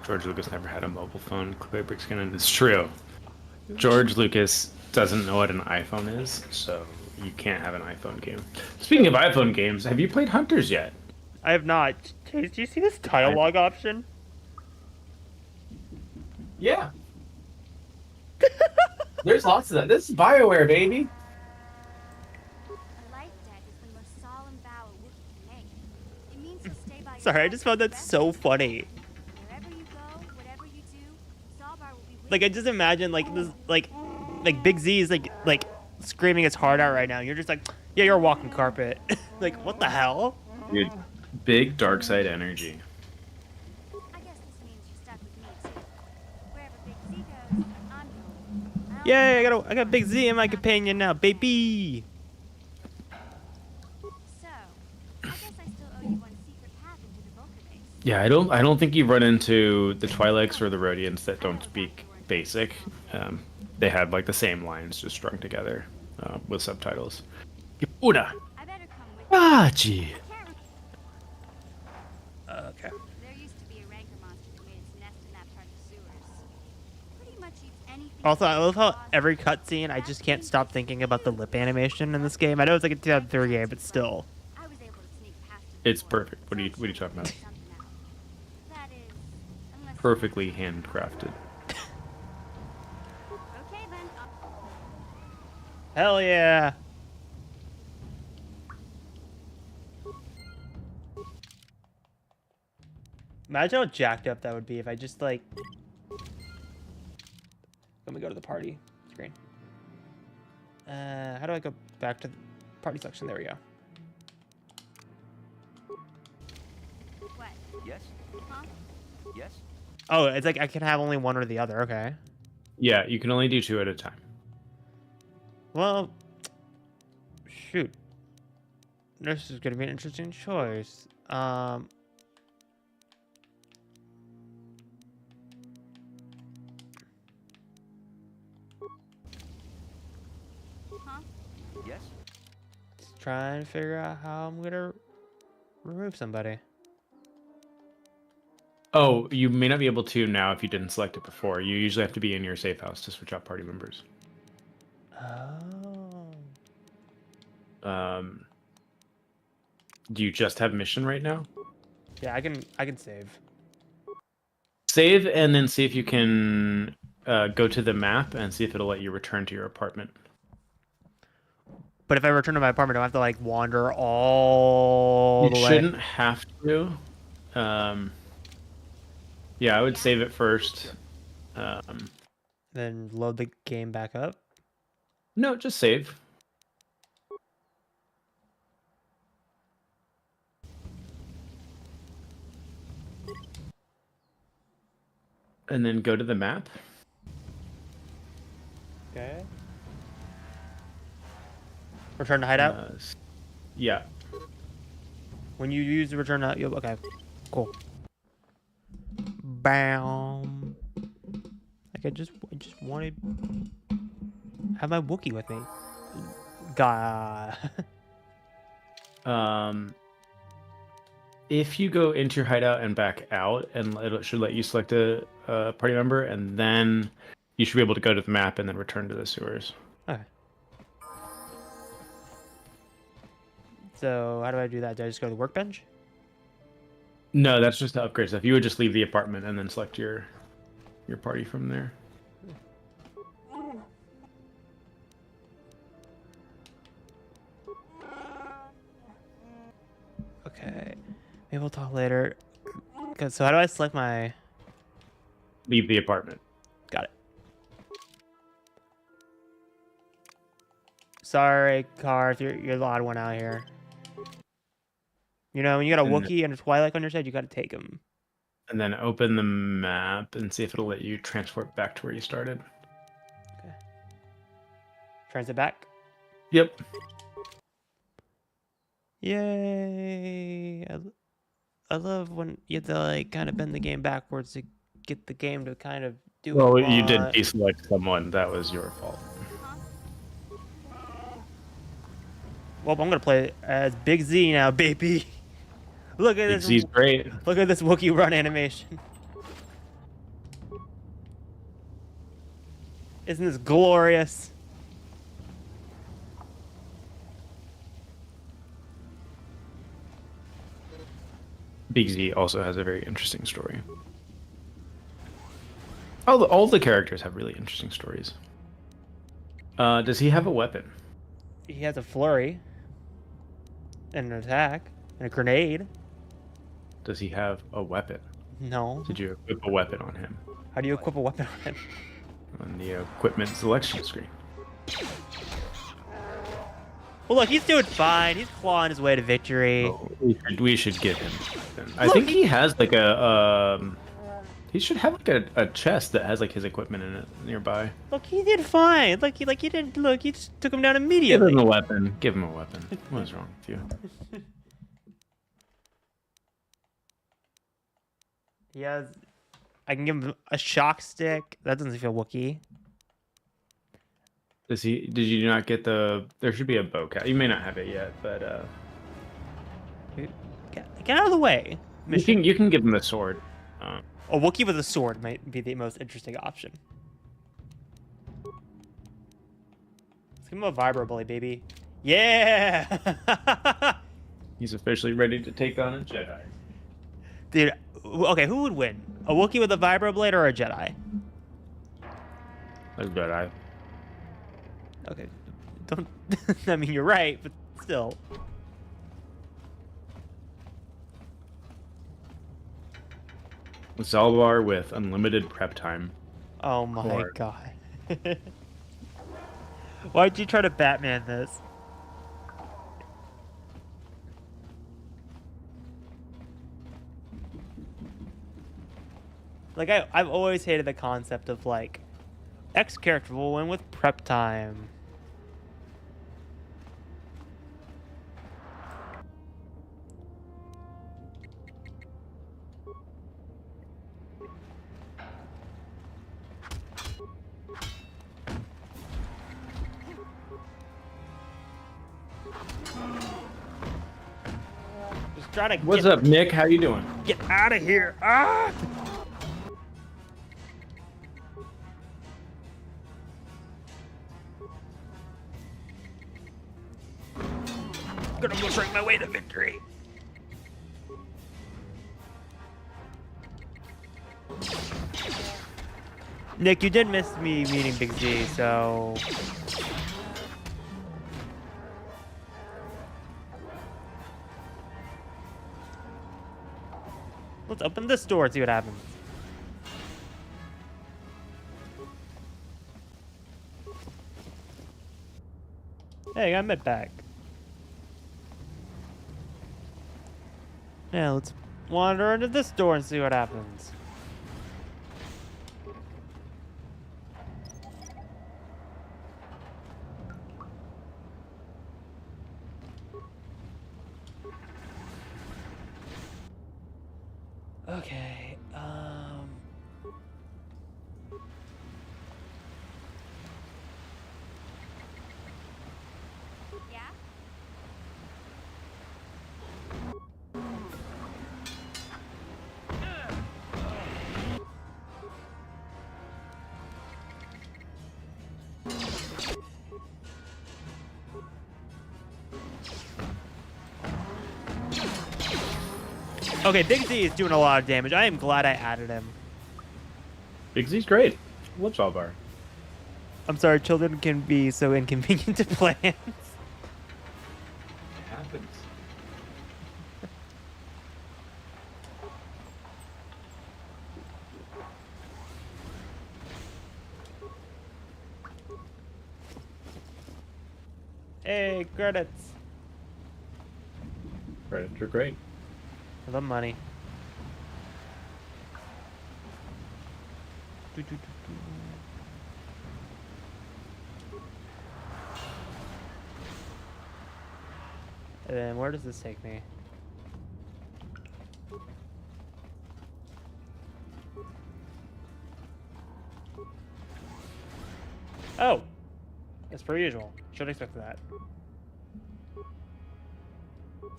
George Lucas never had a mobile phone. Clay Brickskin, it's true. George Lucas doesn't know what an iPhone is, so you can't have an iPhone game. Speaking of iPhone games, have you played Hunters yet? I have not. Chase, do you see this dialogue option? Yeah. There's lots of that. This is BioWare, baby. A life debt is the most solemn vow a Wookiee can make. It means he'll stay by your Sorry, I side just found that forever. so funny. Wherever you go, whatever you do, Zalbar will be with Like I you. just imagine like this like Big Z is like screaming his heart out right now. You're just like, yeah, you're a walking carpet. Like what the hell? Dude, big dark side energy. I guess this means you're stuck with me too. Wherever Big Z goes, I'm going. Yay! I got Big Z in my companion now, baby. So, I guess I still owe you one secret path into the Vulcan base. Yeah, I don't think you run into the Twi'leks or the Rhodians that don't speak basic. They had like the same lines just strung together with subtitles. Una. I better come with you. Aji. Can't Okay. There used to be a rancor monster that made its nest in that part of the sewers. Pretty much eats anything. Also, I love how that every cutscene I just can't stop thinking about the lip animation in this game. I know it's like a 2003 game, but still. I was able to sneak past it It's before. perfect. What are you talking about? Something out. That is, unless Perfectly handcrafted. Okay then. Hell yeah. Imagine how jacked up that would be if I just like. Let me go to the party screen. How do I go back to the party section? There we go. What? Yes? Huh? Yes? Oh, it's like I can have only one or the other. Okay. Yeah, you can only do 2 at a time. Well, shoot. This is gonna be an interesting choice. Huh? Yes? Just trying to figure out how I'm gonna remove somebody. Oh, you may not be able to now if you didn't select it before. You usually have to be in your safe house to switch out party members. Oh. Do you just have mission right now? Yeah, I can save. Save and then see if you can go to the map and see if it'll let you return to your apartment. But if I return to my apartment, do I have to like wander all You the way? shouldn't have to. Yeah, I would save it first. Then load the game back up. No, just save. And then go to the map. Okay. Return to hideout. Yeah. When you use the return to you'll okay. Cool. Bam. Like I just wanted have my Wookiee with me. God. If you go into your hideout and back out, and it should let you select a party member, and then you should be able to go to the map and then return to the sewers. Okay. So how do I do that? Do I just go to the workbench? No, that's just to upgrade stuff. You would just leave the apartment and then select your party from there. Okay. Maybe we'll talk later. Good. So how do I select my... Leave the apartment. Got it. Sorry, Karth, you're the odd one out here. You know, when you got a Wookiee and a Twi'lek on your side, you got to take them. And then open the map and see if it'll let you transport back to where you started. Okay. Transit back. Yep. Yay! I love when you have to like kind of bend the game backwards to get the game to kind of do. Well, you did deselect someone. That was your fault. Well, I'm gonna play as Big Z now, baby. Look at this. Z's great. Look at this Wookiee run animation. Isn't this glorious? Big Z also has a very interesting story. All the characters have really interesting stories. Does he have a weapon? He has a flurry, and an attack, and a grenade. Does he have a weapon? No. Did you equip a weapon on him? How do you equip a weapon on him? On the equipment selection screen. Well, look, he's doing fine. He's clawing his way to victory. Oh, we should get him. I think he has like a he should have like a chest that has like his equipment in it nearby. Look, he did fine. Like he didn't look. He just took him down Give immediately. him a weapon. Give him a weapon. What is wrong with you? He has. I can give him a shock stick. That doesn't feel Wookiee. Does he? Did you not get the? There should be a bowcat. You may not have it yet, but Get out of the way. you can give him a sword. A Wookiee with a sword might be the most interesting option. Let's give him a vibro-bully, baby. Yeah! He's officially ready to take on a Jedi. Dude, okay, who would win? A Wookiee with a vibroblade or a Jedi? A Jedi. Okay, don't... I mean, you're right, but still. Zalbar with unlimited prep time. Oh my Or- god. Why'd you try to Batman this? Like, I've always hated the concept of, like, X character will win with prep time. Just trying to What's up, Nick? How you doing? get out of here. Ah! Gonna go straight my way to victory. Nick, you did miss me meeting Big Z, so... Let's open this door and see what happens. Hey, I got med pack. Now let's wander into this door and see what happens. Okay, Yeah? Okay, Big Z is doing a lot of damage. I am glad I added him. Big Z's great. Love Zalbar. I'm sorry, children can be so inconvenient to plans. It happens. Hey, credits. Credits are great. For the money. And then where does this take me? Oh! As per usual. Should expect that.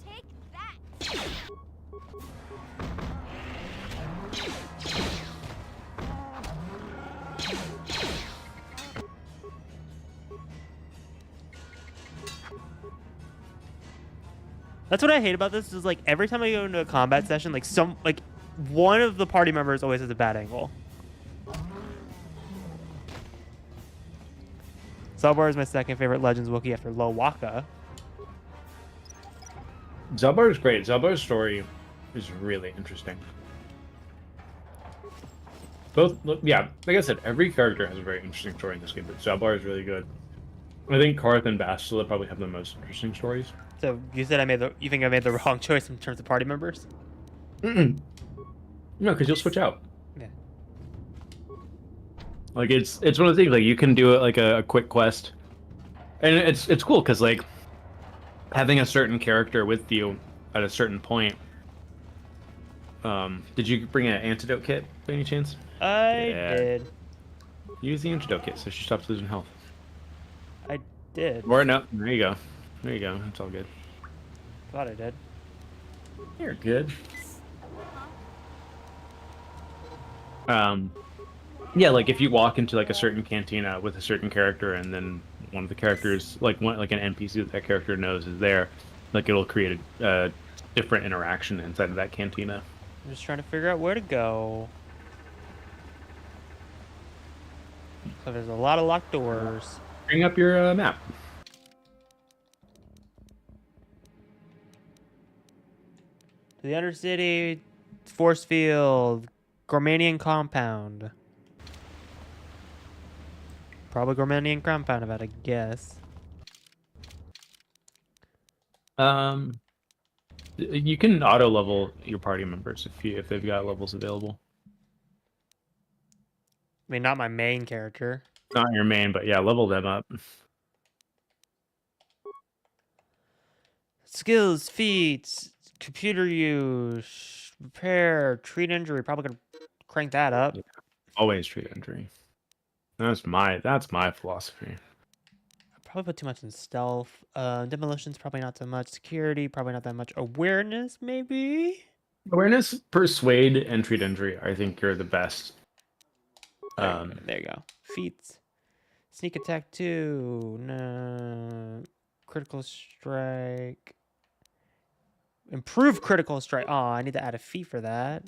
Take that. That's what I hate about this is like every time I go into a combat session, like one of the party members always has a bad angle. Zalbar is my second favorite Legends Wookiee after Lowaka. Zalbar is great. Zalbar's story is really interesting. Both, yeah, like I said, every character has a very interesting story in this game, but Zalbar is really good. I think Karth and Bastila probably have the most interesting stories. So you said you think I made the wrong choice in terms of party members? No, because you'll switch out. Yeah. Like it's one of the things like you can do it like a quick quest, and it's cool because like having a certain character with you at a certain point. Did you bring an antidote kit by any chance? I did. Use the antidote kit so she stops losing health. I did. Or no, there you go. There you go. It's all good. Thought I did. You're good. Yeah, like if you walk into like a certain cantina with a certain character, and then one of the characters, like an NPC that character knows is there, like it'll create a different interaction inside of that cantina. I'm just trying to figure out where to go. So there's a lot of locked doors. Bring up your map. The Undercity, Force Field, Gormanian Compound. Probably Gormanian Compound, if I had to guess. You can auto level your party members if they've got levels available. I mean, not my main character. Not your main, but yeah, level them up. Skills, feats, computer use, repair, treat injury. Probably gonna crank that up. Yeah. Always treat injury. That's my philosophy. Probably put too much in stealth. Demolition's probably not so much. Security, probably not that much. Awareness, maybe? Awareness, persuade, and treat injury. I think you're the best. There you go. Feats. Sneak attack 2. No. Critical strike. Improve critical strike. Oh, I need to add a feat for that.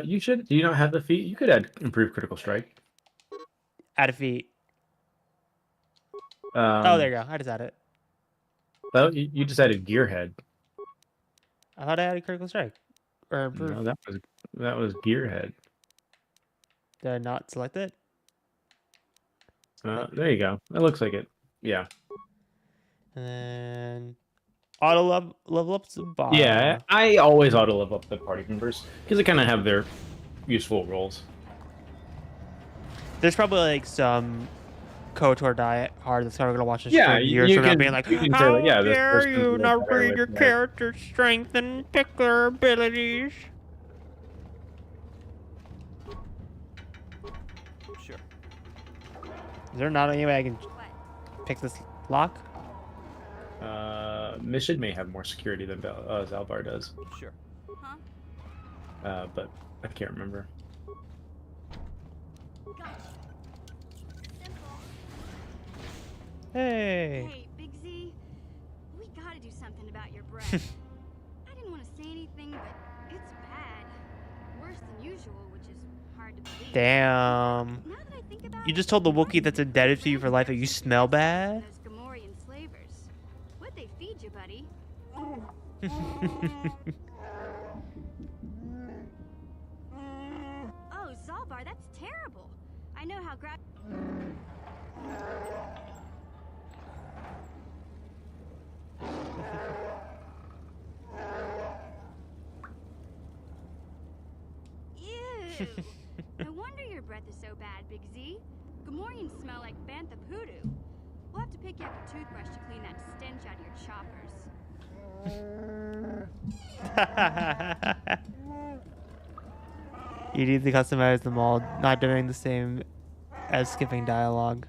You should. Do you not have the feat? You could add improve critical strike. Add a feat. Oh, oh, there you go. I just added it. Well, you just added gearhead. I thought I added critical strike. Or improve. No, that was gearhead. Did I not select it? There you go. It looks like it. Yeah. And then auto level up the bar. Yeah, I always auto level up the party members because they kind of have their useful roles. There's probably like some KOTOR diet hard that's probably gonna watch this Yeah, for years you from now can- being like, you can say, how like, yeah, this dare person's you way not better read with your that." character's strength and pick their abilities? Sure. Is there not any way I can pick this lock? Mission may have more security than Zalbar does, Sure. Huh? but I can't remember. Gotcha. Simple. Hey. Hey, Big Z. something about your breath. I didn't want to say anything, but it's bad. Worse than usual, which is hard to believe. Damn. Now that I think about You it, just told the you might Wookiee that's be indebted to you for life that friends you with smell bad? those Gamorrean slavers. What'd they feed you, buddy? Oh, Zalbar, that's terrible. I know how Ew. No wonder your breath is so bad, Big Z. Gamorreans smell like bantha poodoo. We'll have to pick you up a toothbrush to clean that stench out of your choppers. You need to customize them all, not doing the same as skipping dialogue.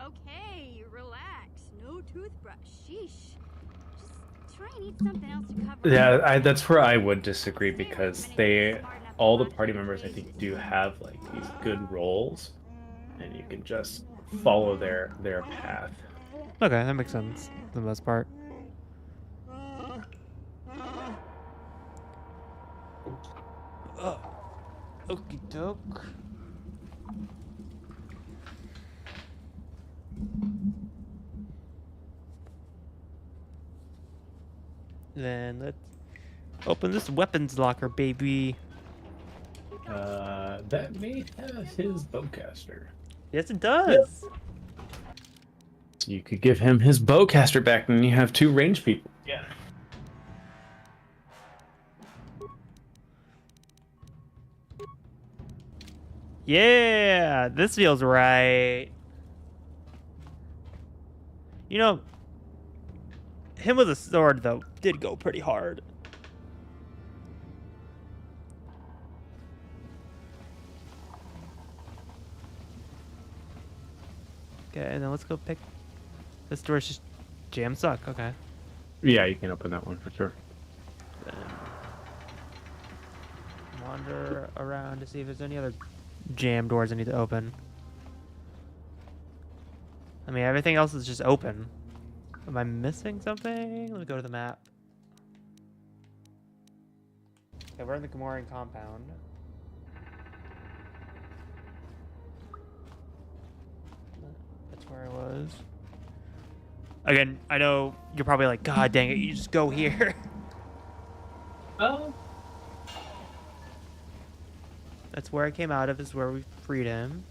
Okay, relax. No toothbrush. Sheesh. Just try and eat something else to cover. Yeah, that's where I would disagree because all the party members I think do have like these good roles, and you can just follow their path. Okay, that makes sense for the most part. Okie doke. Then let's open this weapons locker, baby. That may have his bowcaster. Yes, it does. You could give him his bowcaster back, and you have 2 range people. Yeah. Yeah, this feels right. You know, him with a sword, though, did go pretty hard. Okay, then let's go pick... This door's just jam suck, okay. Yeah, you can open that one for sure. Then wander around to see if there's any other jam doors I need to open. I mean, everything else is just open. Am I missing something? Let me go to the map. Okay, we're in the Gamorrean compound. That's where I was. Again, I know you're probably like, God dang it, you just go here. Oh. That's where I came out of, is where we freed him.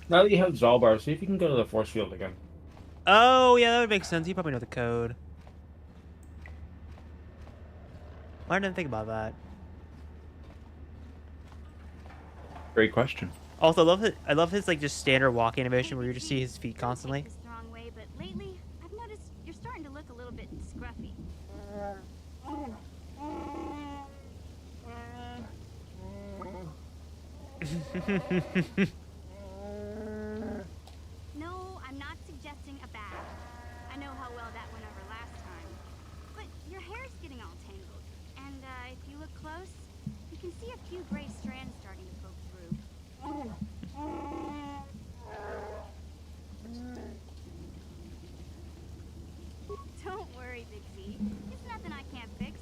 Now that you have Zalbar, see if you can go to the force field again. Oh, yeah, that would make sense. You probably know the code. Why didn't I think about that? Great question. Also, I love his like just standard walk animation where you just see his feet constantly. Take this the wrong way, but lately I've noticed you're starting to look a little bit scruffy. No, I'm not suggesting a bath. I know how well that went over last time. But your hair's getting all tangled. And if you look close, you can see a few gray strands starting to poke through. Don't worry, Big Z. It's nothing I can't fix.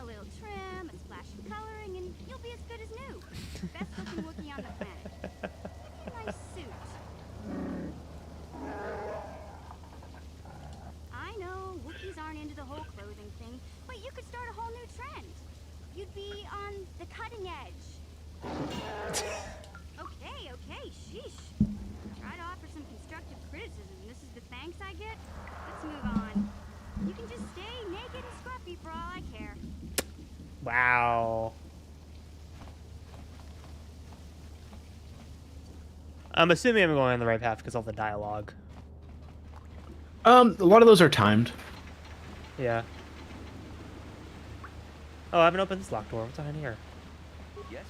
A little trim, a splash of coloring, and you'll be as good as new. Best looking Wookiee on the planet. Nice suit. I know, Wookiees aren't into the whole clothing thing, but you could start a whole new trend. You'd be on the cutting edge. Okay, sheesh. Try to offer some constructive criticism. This is the thanks I get? Let's move on. You can just stay naked and scruffy for all I care. Wow. I'm assuming I'm going on the right path because of the dialogue. A lot of those are timed. Yeah. Oh, I haven't opened this locked door. What's behind here? Yes.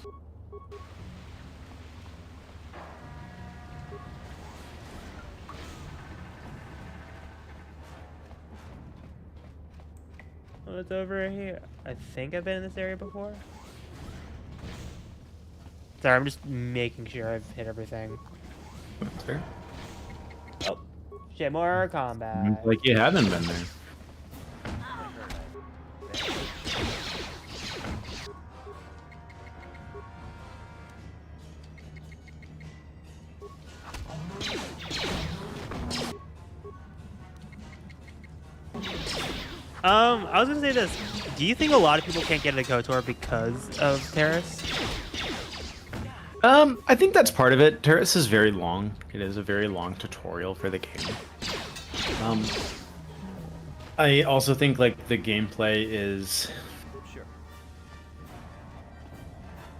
What's over here? I think I've been in this area before. Sorry, I'm just making sure I've hit everything. That's fair. Oh, shit, more combat. Like you haven't been there. I was gonna say this. Do you think a lot of people can't get into KOTOR because of Terrace? I think that's part of it. Terrace is very long. It is a very long tutorial for the game. I also think like the gameplay is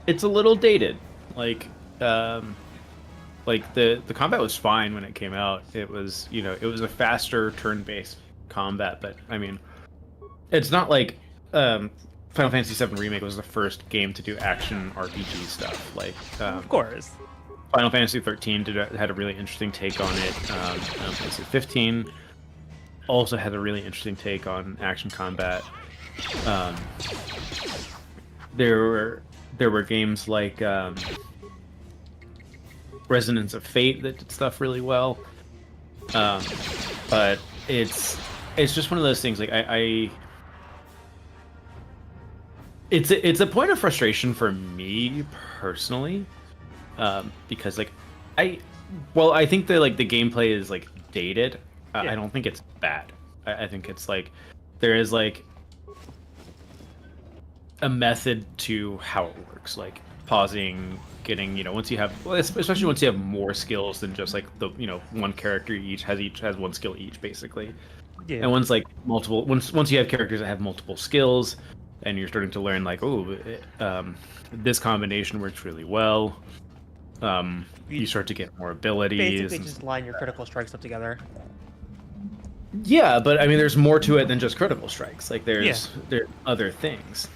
it's a little dated. Like the combat was fine when it came out. It was, you know, it was a faster turn-based combat, but I mean, it's not like Final Fantasy VII Remake was the first game to do action RPG stuff. Like, Of course. Final Fantasy 13 had a really interesting take on it. Final Fantasy 15 also had a really interesting take on action combat. There were games like Resonance of Fate that did stuff really well. But it's just one of those things. Like it's a point of frustration for me personally, because like I think that like the gameplay is like dated. I don't think it's bad. I think it's like there is like a method to how it works, like pausing, getting, you know, once you have, well, especially once you have more skills than just like the, you know, one character each has one skill each basically. Yeah. And once like multiple, once you have characters that have multiple skills, and you're starting to learn like, oh, this combination works really well. You start to get more abilities. Basically, just line your critical strikes up together. Yeah, but I mean, there's more to it than just critical strikes. Like, there's other things.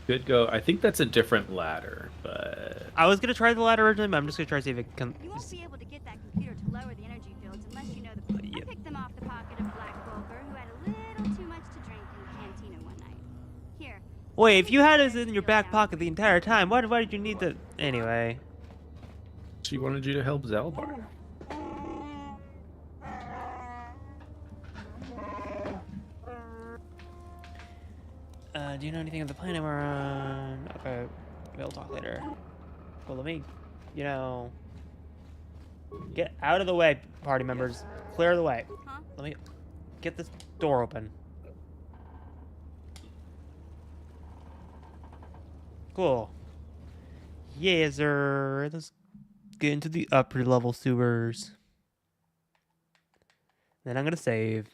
Good go. I think that's a different ladder, but I was gonna try the ladder originally, but I'm just gonna try to see if it can. You won't be able to get that computer to lower the energy fields unless you know the. I picked them off the pocket of Black Vulgar, who had a little too much to drink in the cantina one night. Here. Wait, if you had us in your back pocket the entire time, why did you need the? Anyway. She wanted you to help Zalbar. Do you know anything of the planet we're on? Okay, we'll talk later. Well, let me, you know, get out of the way, party members. Clear the way. Huh? Let me get this door open. Cool. Yeah, sir. Let's get into the upper level sewers. Then I'm gonna save.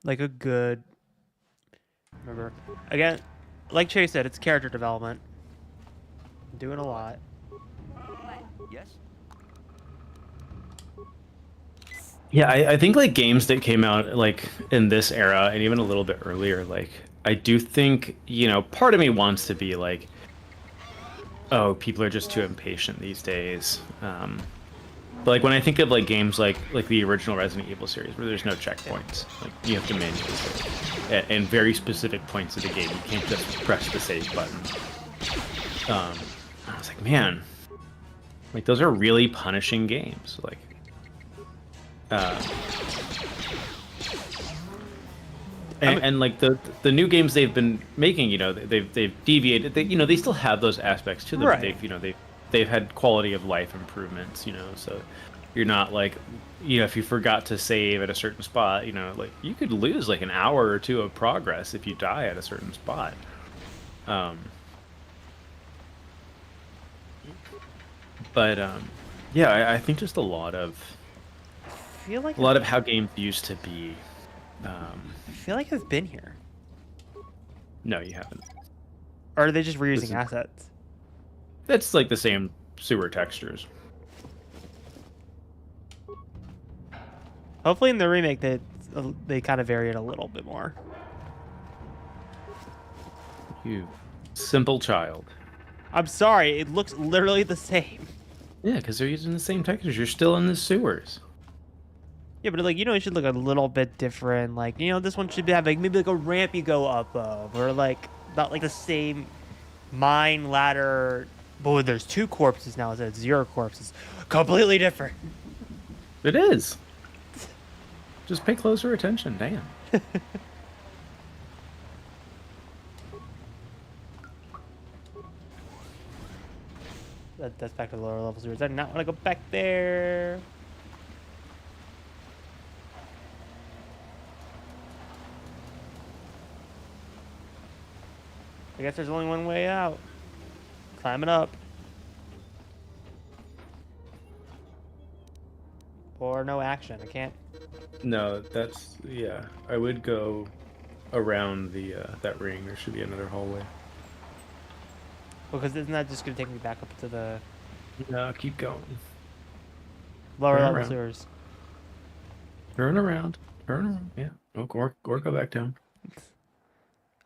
Like a good. Remember, again, like Chase said, it's character development. I'm doing a lot. Yes? Yeah, I think like games that came out like in this era and even a little bit earlier, like I do think, you know, part of me wants to be like, oh, people are just too impatient these days. But like when I think of like games like the original Resident Evil series where there's no checkpoints, like you have to manually save at very specific points of the game. You can't just press the save button. I was like, man, like those are really punishing games. Like, and like the new games they've been making, you know, they've deviated. They still have those aspects to them. Right. They've had quality of life improvements, you know, so you're not like, you know, if you forgot to save at a certain spot, you know, like you could lose like an hour or two of progress if you die at a certain spot. Yeah, I think just a lot of how games used to be. I feel like I've been here. No, you haven't. Or are they just reusing assets? It's like the same sewer textures. Hopefully in the remake they kind of vary it a little bit more. You simple child. I'm sorry, it looks literally the same. Yeah, because they're using the same textures. You're still in the sewers. Yeah, but like, you know, it should look a little bit different. Like, you know, this one should have like maybe like a ramp you go up of, or like not like the same mine ladder. Boy, there's 2 corpses now instead of 0 corpses. Completely different. It is. Just pay closer attention, damn. That's back to the lower level sewers. I do not want to go back there. I guess there's only one way out. Climbing up. Or no action. I can't. No, that's yeah. I would go around the that ring. There should be another hallway. Because isn't that just gonna take me back up to the No, keep going. lower Turn level around. sewers? Turn around. Turn around. Yeah. Oh, or go back down.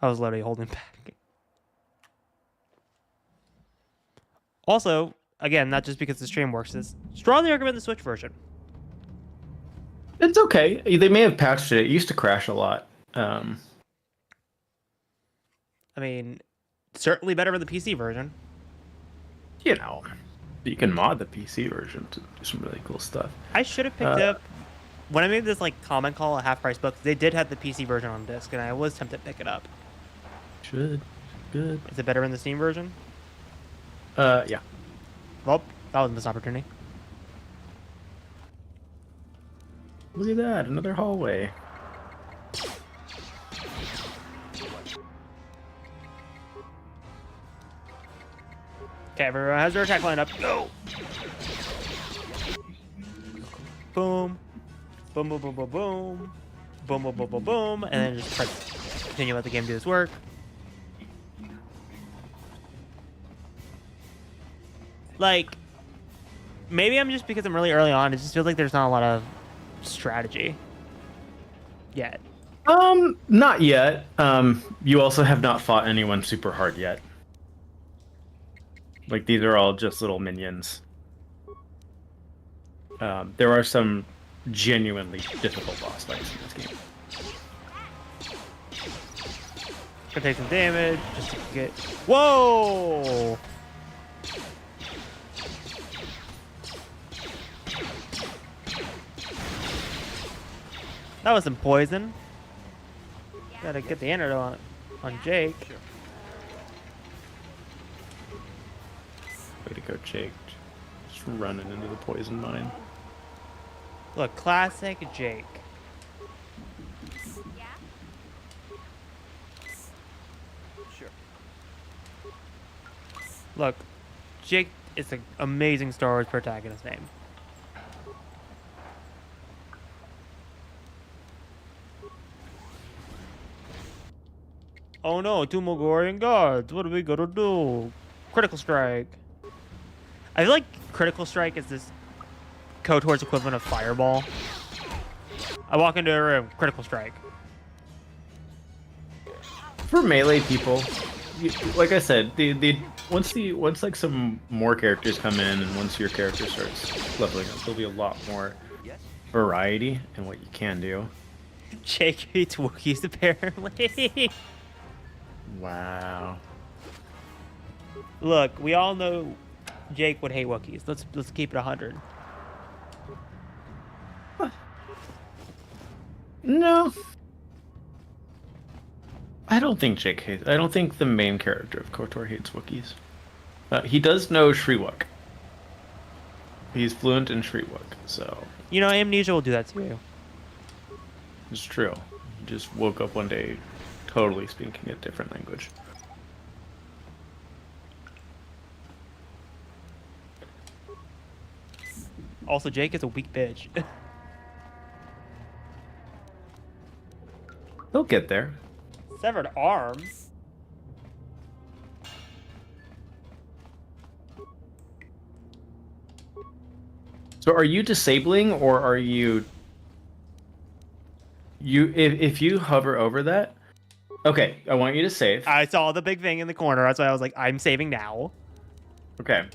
I was literally holding back. Also, again, not just because the stream works, is strongly recommend the Switch version. It's okay. They may have patched it. It used to crash a lot. I mean, certainly better than the PC version. You know, you can mod the PC version to do some really cool stuff. I should have picked up when I made this like comment call at half price book. They did have the PC version on disc, and I was tempted to pick it up. Should. Good. Is it better in the Steam version? Yeah. Well, that was a missed opportunity. Look at that. Another hallway. Okay, everyone has their attack lined up. Go! Boom. Boom, boom, boom, boom, boom. Boom, boom, boom, boom, boom. And then just press continue, let the game do its work. Like, maybe I'm just because I'm really early on, it just feels like there's not a lot of strategy yet. Not yet. You also have not fought anyone super hard yet. Like, these are all just little minions. There are some genuinely difficult boss fights in this game. Gonna take some damage just to get. Whoa! That was some poison. Gotta get the antidote on Jake. Way to go, Jake. Just running into the poison mine. Look, classic Jake. Yeah? Sure. Look, Jake is an amazing Star Wars protagonist name. Oh no, two Mogorian guards. What are we gonna do? Critical strike. I feel like critical strike is this KOTOR's equivalent of fireball. I walk into a room, critical strike. For melee people, like I said, once like some more characters come in, and once your character starts leveling up, there'll be a lot more variety in what you can do. Jake hates Wookiees apparently. Wow. Look, we all know Jake would hate Wookiees. Let's keep it 100. No. I don't think Jake hates. I don't think the main character of KOTOR hates Wookiees. He does know Shriwuk. He's fluent in Shriwuk, so. You know, Amnesia will do that to you. It's true. He just woke up one day totally speaking a different language. Also, Jake is a weak bitch. He'll get there. Severed arms? So are you disabling, or are you if you hover over that? Okay, I want you to save. I saw the big thing in the corner. That's why I was like, I'm saving now. Okay.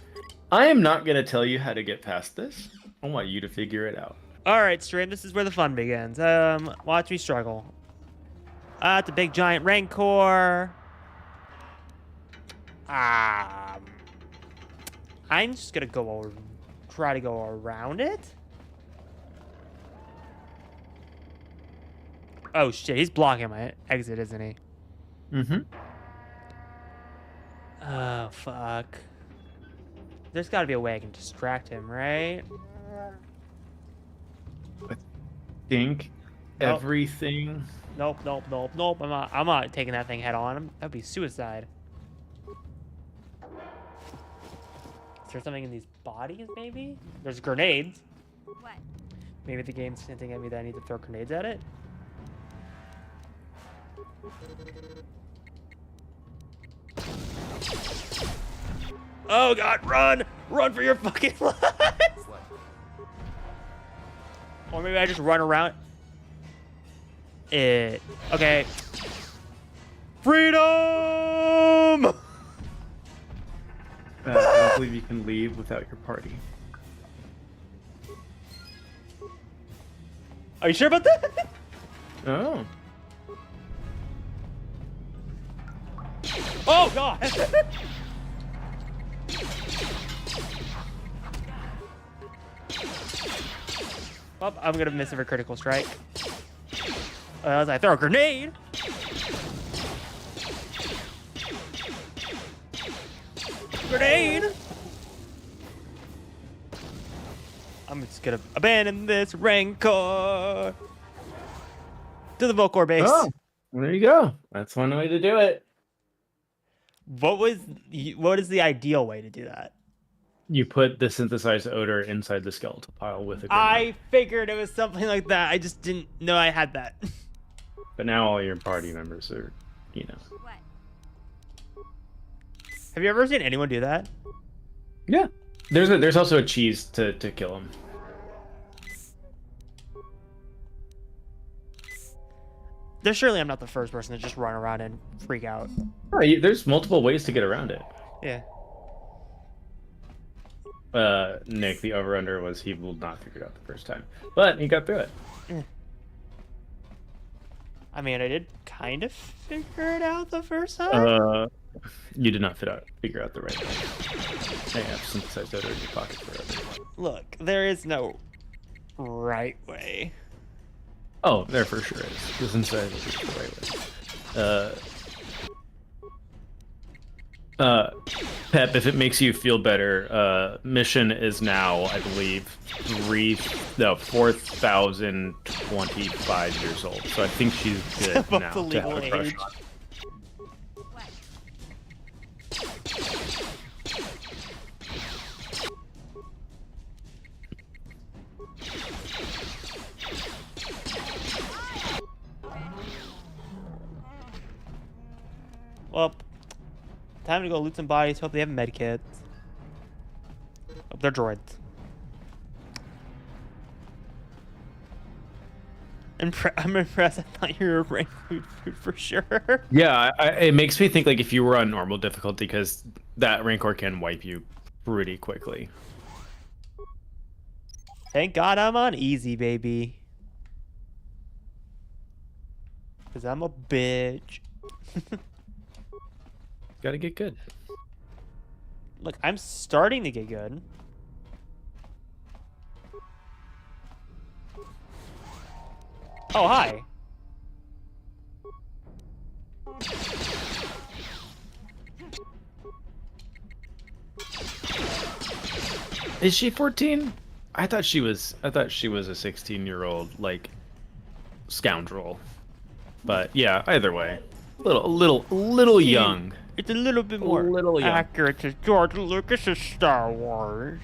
I am not going to tell you how to get past this. I want you to figure it out. All right, Stream, this is where the fun begins. Watch me struggle. It's a big giant Rancor. I'm just gonna try to go around it. Oh shit, he's blocking my exit, isn't he? Mm-hmm. Oh fuck. There's got to be a way I can distract him, right? Think Nope. everything. Nope. I'm not taking that thing head on. That'd be suicide. Is there something in these bodies, maybe? There's grenades. What? Maybe the game's hinting at me that I need to throw grenades at it? Oh god, run! Run for your fucking lives! Or maybe I just run around it. Okay. Freedom! I don't believe you can leave without your party. Are you sure about that? Oh. Oh god! Well, I'm gonna miss it for critical strike. As I throw a grenade. Grenade! I'm just gonna abandon this Rancor to the Volcor base. Oh, there you go. That's one way to do it. What is the ideal way to do that? You put the synthesized odor inside the skeletal pile with a grenade. I figured it was something like that. I just didn't know I had that. But now all your party members are, What? Have you ever seen anyone do that? Yeah. There's also a cheese to kill him. Surely I'm not the first person to just run around and freak out. There's multiple ways to get around it. Yeah. Nick, the over-under was he will not figure it out the first time. But he got through it. I mean, I did kind of figure it out the first time. You did not figure out the right way. I have synthesized odor in your pocket forever. Look, there is no right way. Oh, there for sure is. The synthesized odor is the right way. Pep, if it makes you feel better, Mission is now, I believe, 4,025 years old. So I think she's good Above now the to legal have a crush age. on. Well, time to go loot some bodies. Hope they have medkits. Hope they're droids. I'm impressed. I thought you were rank food for sure. Yeah, it makes me think like if you were on normal difficulty, because that Rancor can wipe you pretty quickly. Thank God I'm on easy, baby. Because I'm a bitch. Gotta get good. Look, I'm starting to get good. Oh, hi. Is she 14? I thought she was a 16-year-old like scoundrel. But yeah, either way. A little young. It's a little bit more little young. accurate to George Lucas's Star Wars.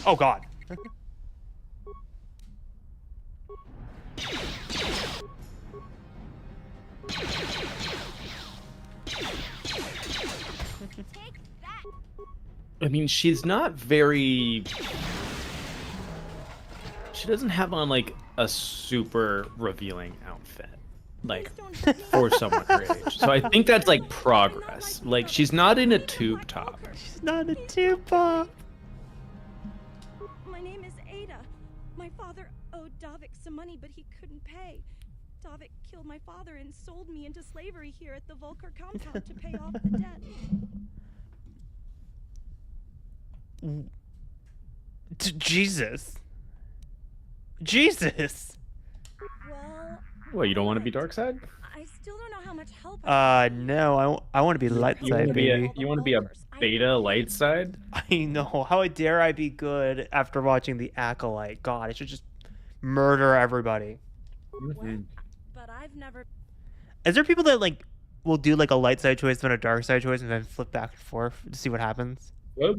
Oh God. Take that. I mean, she's not very. She doesn't have on like a super revealing outfit, like for someone her age. So I think that's like progress. Like she's not in a tube top. She's not a tube top. My name is Ada. My father owed Davik some money, but he couldn't pay. Davik killed my father and sold me into slavery here at the Volker compound to pay off the debt. Jesus. Jesus. Well, Well, you don't want to be dark side? I still don't know how how much help I No, I want to be light You want side, to be baby. a beta light side? I know. How dare I be good after watching The Acolyte? God, I should just murder everybody. but I've never. Is there people that like will do like a light side choice then a dark side choice and then flip back and forth to see what happens? Well,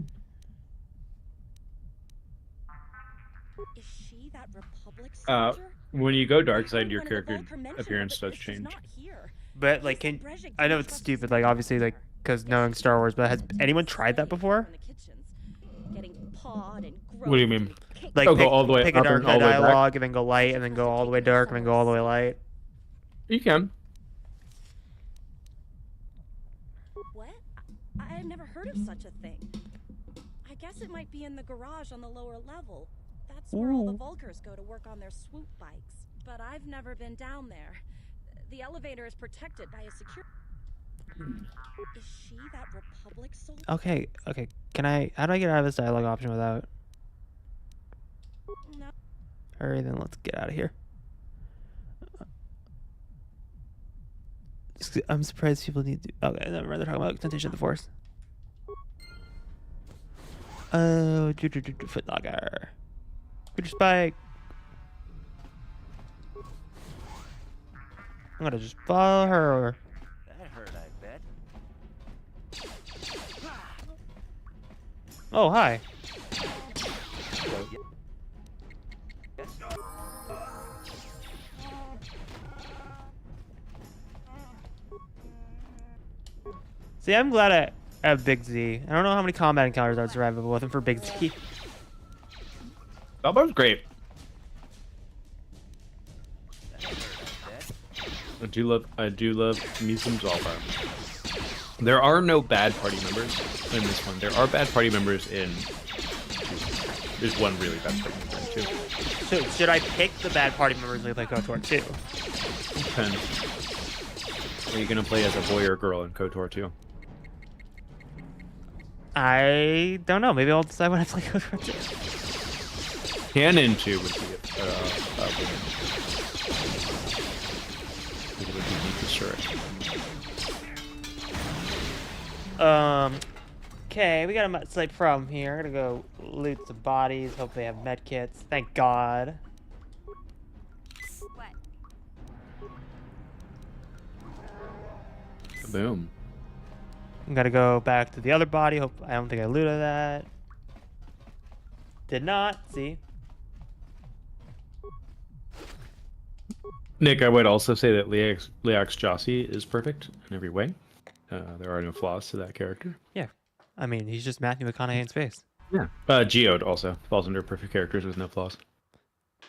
Is she that Republic Uh, soldier? when you go dark side, Heard your one of the character Volker mention her, appearance but does she's change. not here. But like, He said can Brezhik I know didn't it's trust stupid, his like son. obviously like because knowing Star Wars, but has anyone tried that before? In the kitchens, getting pawed and What do you groped mean? and kicked. Like Oh, pick, go all the way pick a up dark and all side the way back? dialogue and then go light and then go all the way dark and then go all the way light. You can. What? I've never heard of such a thing. I guess it might be in the garage on the lower level. That's where all the Vulkars go to work on their swoop bikes. But I've never been down there. The elevator is protected by a security. Is she that Republic soldier? Okay. How do I get out of this dialogue option without? No. Hurry, then let's get out of here. I'm surprised people need to. Okay, never mind. They're talking about Temptation of the Force. Oh, Footlocker. Future Spike. I'm gonna just follow her. That hurt, I bet. Oh, hi. See, I'm glad I have Big Z. I don't know how many combat encounters I'd survive with him for Big Z. Zalbar's great. I do love me some Zalbar. There are no bad party members in this one. There are bad party members in two. There's one really bad party member in two. So, should I pick the bad party members when we play KOTOR 2? Depends. Are you gonna play as a boy or girl in KOTOR 2? I don't know. Maybe I'll decide when I play KOTOR 2. Canon 2 would be a woman. It would be Mika Surik. Okay, we got a slight problem here. Gonna go loot some bodies. Hope they have med kits. Thank God. What? Boom. I'm gonna go back to the other body. Hope I don't think I looted that. Did not. See. Nick, I would also say that Leax Jossi is perfect in every way. There are no flaws to that character. Yeah. I mean, he's just Matthew McConaughey in space. Yeah. Geode also falls under perfect characters with no flaws.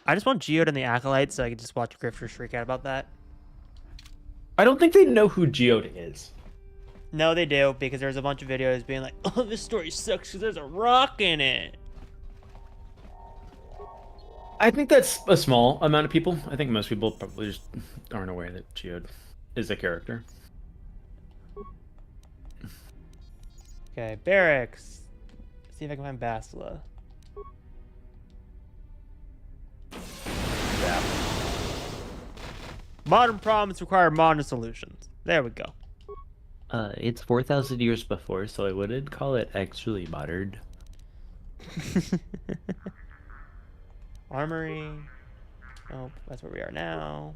I just want Geode and the Acolyte so I can just watch Grifters freak out about that. I don't think they know who Geode is. No, they do, because there's a bunch of videos being like, oh, this story sucks because there's a rock in it. I think that's a small amount of people. I think most people probably just aren't aware that Geode is a character. Okay, barracks. Let's see if I can find Bastila. Modern problems require modern solutions. There we go. It's 4,000 years before, so I wouldn't call it actually modern. Armory. Oh, that's where we are now.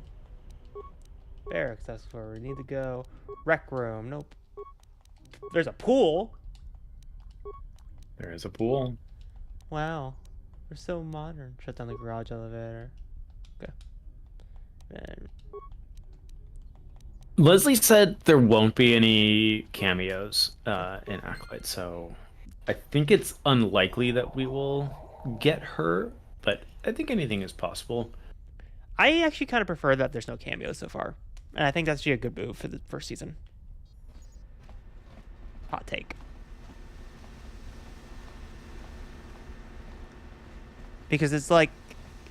Barracks, that's where we need to go. Rec room, nope. There's a pool. There is a pool. Wow. We're so modern. Shut down the garage elevator. Okay. And Leslie said there won't be any cameos in Acolyte, so I think it's unlikely that we will get her, but I think anything is possible. I actually kind of prefer that there's no cameos so far. And I think that's actually a good move for the first season. Hot take. Because it's like,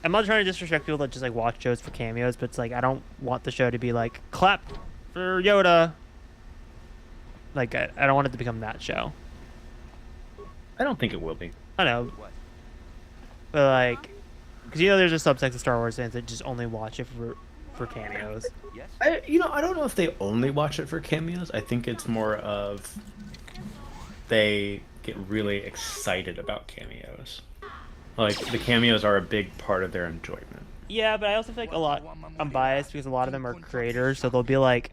I'm not trying to disrespect people that just like watch shows for cameos, but it's like, I don't want the show to be like, clap for Yoda. Like, I don't want it to become that show. I don't think it will be. I know. But like, because you know there's a subsection of Star Wars fans that just only watch it for cameos. I don't know if they only watch it for cameos. I think it's more of they get really excited about cameos. Like the cameos are a big part of their enjoyment. Yeah, but I also feel like I'm biased because a lot of them are creators, so they'll be like,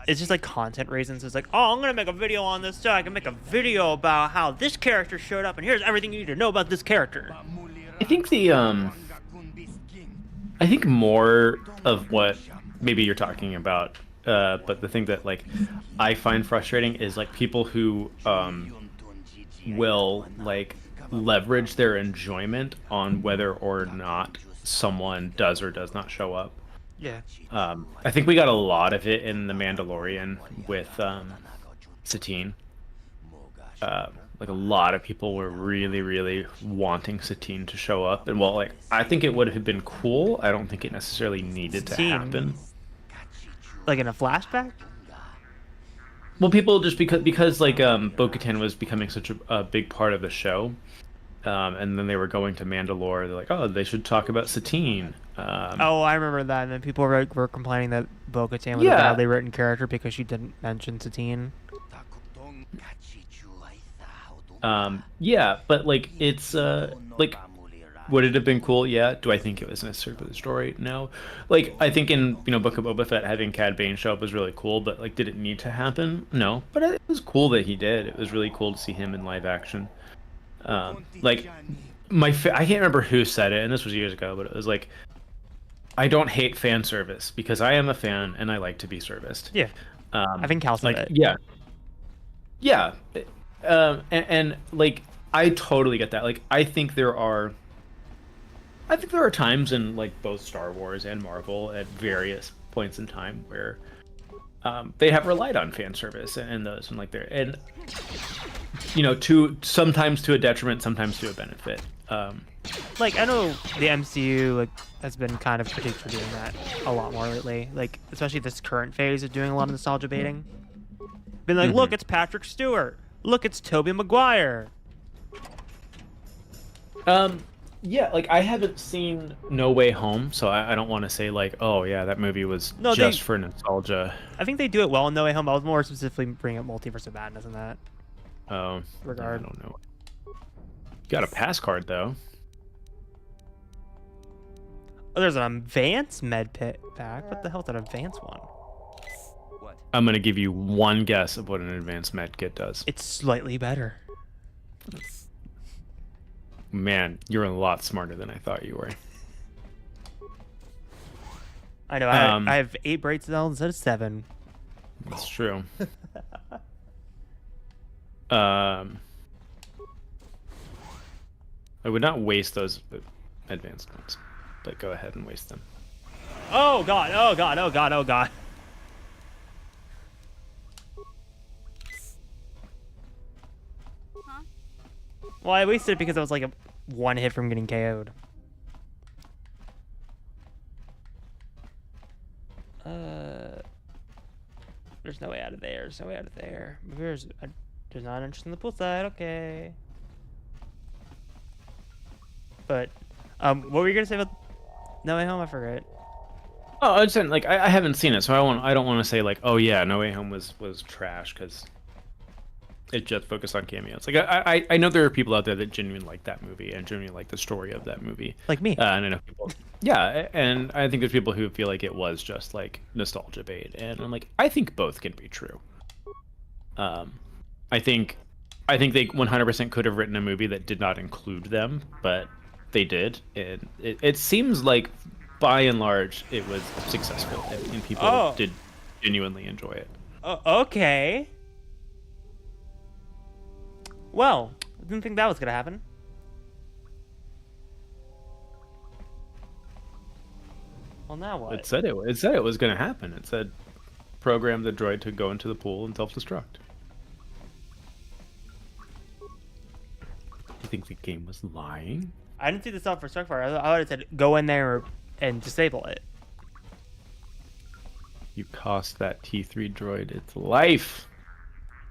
it's just like content reasons. It's like, oh, I'm gonna make a video on this, so I can make a video about how this character showed up, and here's everything you need to know about this character. I think I think more of what maybe you're talking about, but the thing that like I find frustrating is like people who will like leverage their enjoyment on whether or not someone does or does not show up. Yeah. I think we got a lot of it in The Mandalorian with Satine. Like a lot of people were really, really wanting Satine to show up, and while like I think it would have been cool, I don't think it necessarily needed to happen. Like in a flashback? Well, people just because like Bo-Katan was becoming such a big part of the show, and then they were going to Mandalore. They're like, oh, they should talk about Satine. Oh, I remember that. And then people were complaining that Bo-Katan was a badly written character because she didn't mention Satine. Yeah, but like it's like, would it have been cool? Yeah. Do I think it was necessary for the story? No. Like I think in Book of Boba Fett having Cad Bane show up was really cool, but like did it need to happen? No. But it was cool that he did. It was really cool to see him in live action. Like I can't remember who said it, and this was years ago, but it was like, I don't hate fan service because I am a fan and I like to be serviced. Yeah. I think Cal said it. Yeah. And like I totally get that. Like I think there are times in like both Star Wars and Marvel at various points in time where they have relied on fan service and those and like there and sometimes to a detriment, sometimes to a benefit. Like I know the MCU like has been kind of critiqued for doing that a lot more lately. Like especially this current phase of doing a lot of nostalgia baiting. Been like, look, it's Patrick Stewart. Look, it's Tobey Maguire. Yeah, like I haven't seen No Way Home, so I don't want to say like, oh yeah, that movie was just for nostalgia. I think they do it well in No Way Home. I was more specifically bringing up Multiverse of Madness in that I regard. don't know. Got a pass card though. Oh, there's an advanced med pit pack. What the hell is that advanced one? I'm gonna give you one guess of what an advanced med kit does. It's slightly better. Man, you're a lot smarter than I thought you were. I know. I have 8 brain cells instead of 7. That's true. I would not waste those advanced ones, but go ahead and waste them. Oh god! Oh god! Oh god! Oh god! Well, I wasted it because I was like a 1 hit from getting KO'd. There's no way out of there. There's no way out of there. There's not interest in the pool side. Okay. But, what were you gonna say about No Way Home? I forgot. Oh, I'm saying like I haven't seen it, so I don't want to say like, oh yeah, No Way Home was trash because it just focused on cameos. Like I know there are people out there that genuinely like that movie and genuinely like the story of that movie. Like me. And I know people. Yeah, and I think there's people who feel like it was just like nostalgia bait, and I'm like, I think both can be true. I think they 100% could have written a movie that did not include them, but they did, and it seems like by and large it was successful, and people did genuinely enjoy it. Okay. Well, I didn't think that was gonna happen. Well, now what? It said it was gonna happen. It said, program the droid to go into the pool and self-destruct. You think the game was lying? I didn't see the self-destruct part. I would have said go in there and disable it. You cost that T3 droid its life.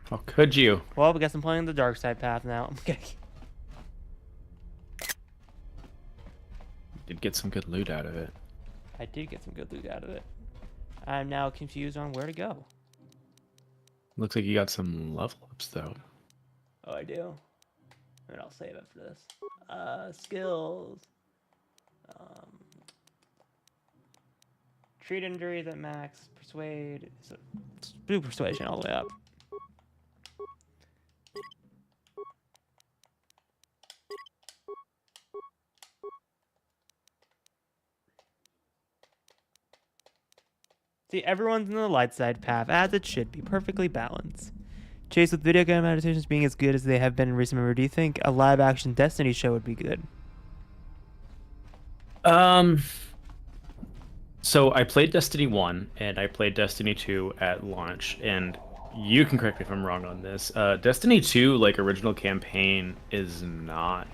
How could you? Well, I guess I'm playing the dark side path now. I'm kidding. Did get some good loot out of it. I did get some good loot out of it. I'm now confused on where to go. Looks like you got some level ups though. Oh, I do. And I'll save it for this. Skills. Treat injuries at max. Persuade. So, let's do persuasion all the way up. See, everyone's in the light side path, as it should be, perfectly balanced. Chase, with video game adaptations being as good as they have been in recent memory, do you think a live-action Destiny show would be good? So I played Destiny 1 and I played Destiny 2 at launch, and you can correct me if I'm wrong on this. Destiny 2, like, original campaign is not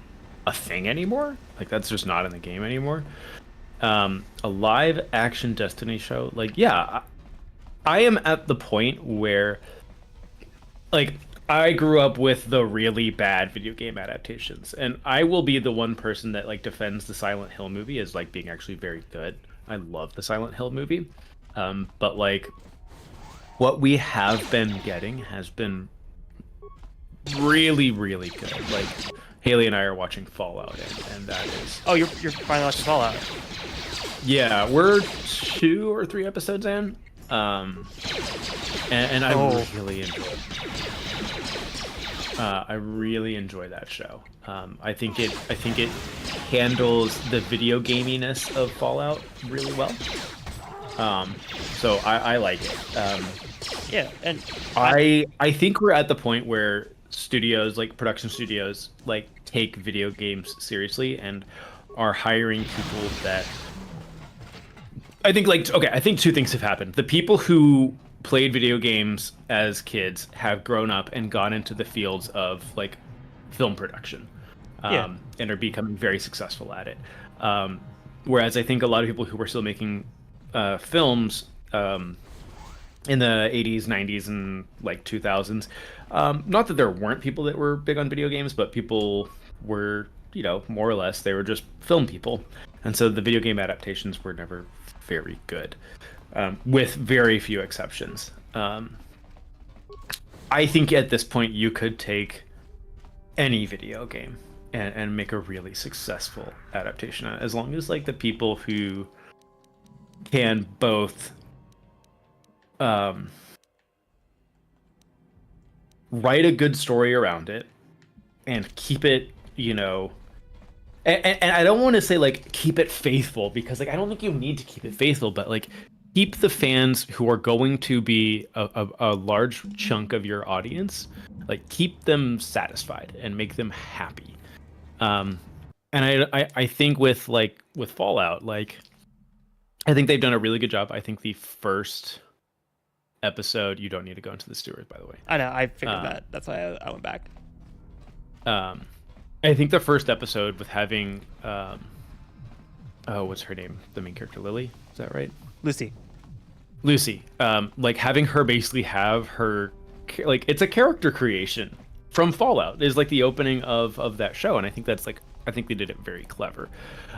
a thing anymore. Like, that's just not in the game anymore. A live action Destiny show, like, yeah, I am at the point where, like, I grew up with the really bad video game adaptations, and I will be the one person that, like, defends the Silent Hill movie as, like, being actually very good. I love the Silent Hill movie. But, like, what we have been getting has been really, really good. Like, Haley and I are watching Fallout, and that is... Oh, you're finally watching Fallout. Yeah, we're 2 or 3 episodes in. And I really enjoy it. I really enjoy that show. I think it handles the video gaminess of Fallout really well. So I like it. Yeah, and I think we're at the point where studios, like production studios, like take video games seriously and are hiring people that I think 2 things have happened. The people who played video games as kids have grown up and gone into the fields of, like, film production, and are becoming very successful at it. Whereas I think a lot of people who were still making films in the 80s, 90s, and, like, 2000s, not that there weren't people that were big on video games, but people were, you know, more or less, they were just film people. And so the video game adaptations were never very good, with very few exceptions. I think at this point you could take any video game and make a really successful adaptation, as long as, like, the people who can both write a good story around it and keep it, you know, and I don't want to say, like, keep it faithful, because, like, I don't think you need to keep it faithful, but, like, keep the fans who are going to be a large chunk of your audience, like, keep them satisfied and make them happy. And I think with Fallout, like, I think they've done a really good job. I think the first episode, you don't need to go into the stewards, by the way. I know, I figured that. That's why I went back. I think the first episode with having, what's her name? The main character, Lily? Is that right? Lucy. Like, having her basically have her, like, it's a character creation from Fallout is, like, the opening of that show. And I think that's, like, I think they did it very clever.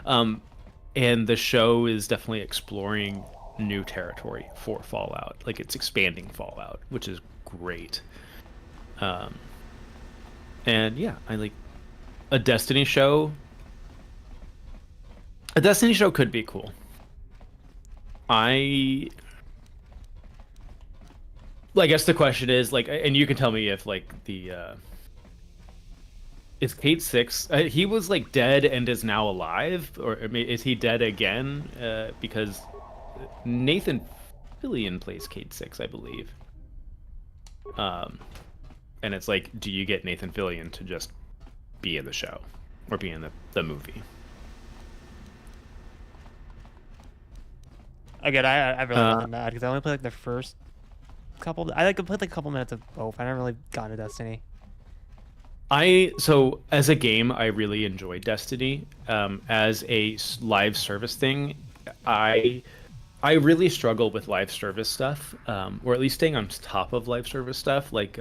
And the show is definitely exploring new territory for Fallout. Like, it's expanding Fallout, which is great. And yeah, I like a Destiny show. A Destiny show could be cool. I guess the question is, like, and you can tell me if, like, the is Kate Six? He was, like, dead and is now alive, or is he dead again? Because Nathan Fillion plays Kate Six, I believe. And it's like, do you get Nathan Fillion to just be in the show or be in the movie? Again, I really wasn't mad because I only played, like, the first couple. I, like, played, like, a couple minutes of both. I never really got into Destiny. So as a game, I really enjoy Destiny. As a live service thing, I really struggle with live service stuff, or at least staying on top of live service stuff. Like,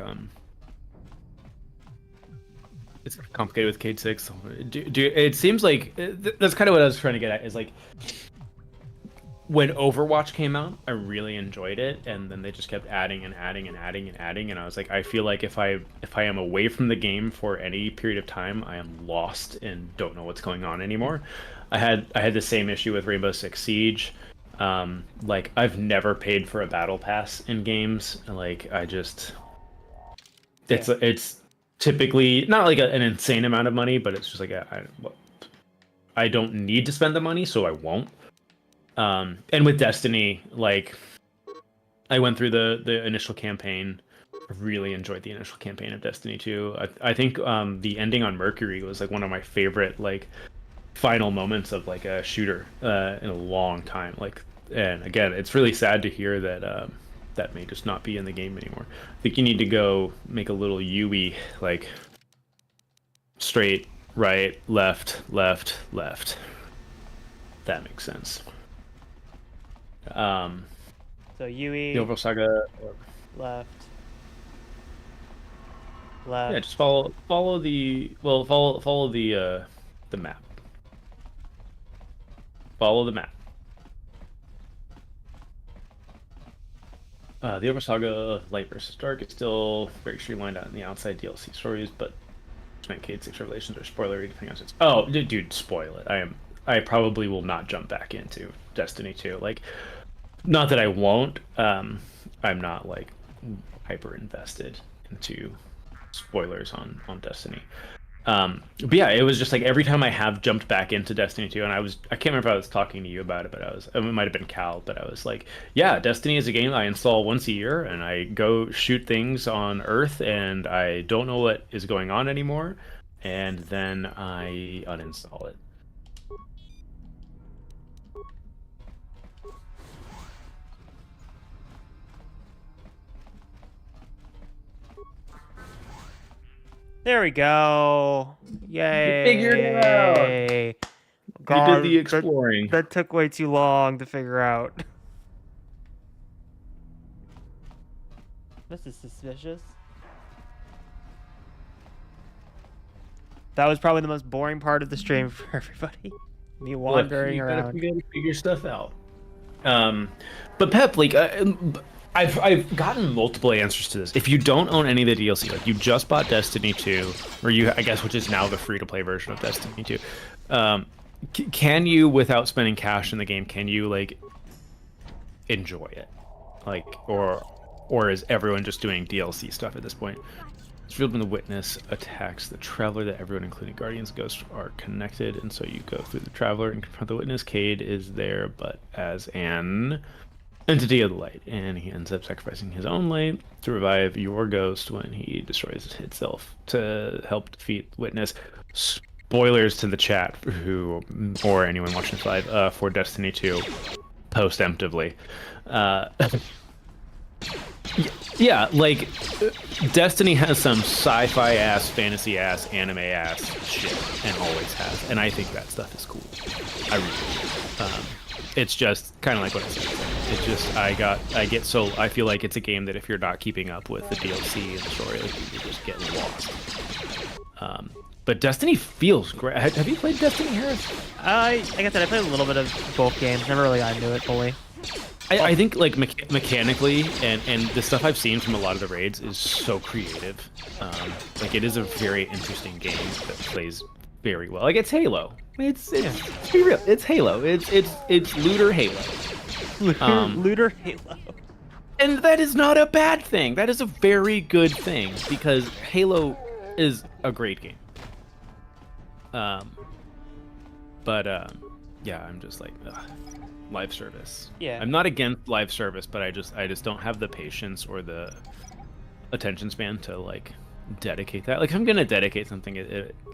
it's complicated with Cade 6. It seems like that's kind of what I was trying to get at. Is, like, when Overwatch came out, I really enjoyed it, and then they just kept adding and adding and adding and adding, and I was like, I feel like if I am away from the game for any period of time, I am lost and don't know what's going on anymore. I had the same issue with Rainbow Six Siege. Like, I've never paid for a battle pass in games. Like, it's typically not like an insane amount of money, but it's just like I don't need to spend the money, so I won't. And with Destiny, like, I went through the initial campaign. I really enjoyed the initial campaign of Destiny 2. I think the ending on Mercury was like one of my favorite like final moments of like a shooter in a long time. Like, and again, it's really sad to hear that that may just not be in the game anymore. I think you need to go make a little UE, like straight, right, left, left, left. That makes sense. So UE. The Overall Saga. Left. Yeah, just follow the map. Follow the map. The Overall Saga Light versus Dark is still very streamlined out in the outside DLC stories, but Cade 6 Revelations are spoilery depending on its. Oh, dude, spoil it. I probably will not jump back into Destiny 2. Like, not that I won't. I'm not like hyper invested into spoilers on Destiny. But yeah, it was just like every time I have jumped back into Destiny 2, and I can't remember if I was talking to you about it, but it might have been Cal, but I was like, yeah, Destiny is a game I install once a year, and I go shoot things on Earth, and I don't know what is going on anymore, and then I uninstall it. There we go. Yay. You figured it out. God, you did the exploring. That took way too long to figure out. This is suspicious. That was probably the most boring part of the stream for everybody. Me wandering around. You gotta figure stuff out. But Pep, like, I've gotten multiple answers to this. If you don't own any of the DLC, like you just bought Destiny 2, or I guess, which is now the free-to-play version of Destiny 2, can you, without spending cash in the game, can you like enjoy it? Like, or is everyone just doing DLC stuff at this point? It's revealed when the Witness attacks the Traveler that everyone, including Guardians, Ghosts, are connected, and so you go through the Traveler and confront the Witness. Cade is there, but as an entity of the light, and he ends up sacrificing his own light to revive your ghost when he destroys itself to help defeat Witness. Spoilers to the chat or anyone watching this live for Destiny 2 post-emptively. Yeah, like Destiny has some sci-fi ass, fantasy ass, anime ass shit, and always has, and I think that stuff is cool. I really do. It's just kind of like what I said. It's just I feel like it's a game that if you're not keeping up with the DLC and the story, like, you're just getting lost. But Destiny feels great. Have you played Destiny, Harris? Like I said, I played a little bit of both games. Never really got into it fully. I think like mechanically and the stuff I've seen from a lot of the raids is so creative. Like, it is a very interesting game that plays very well. Like, it's Halo. It's be real. It's Halo. It's looter Halo. Looter Halo. And that is not a bad thing. That is a very good thing because Halo is a great game. Yeah, I'm just like, live service. Yeah. I'm not against live service, but I just don't have the patience or the attention span to like dedicate that. Like, if I'm gonna dedicate something,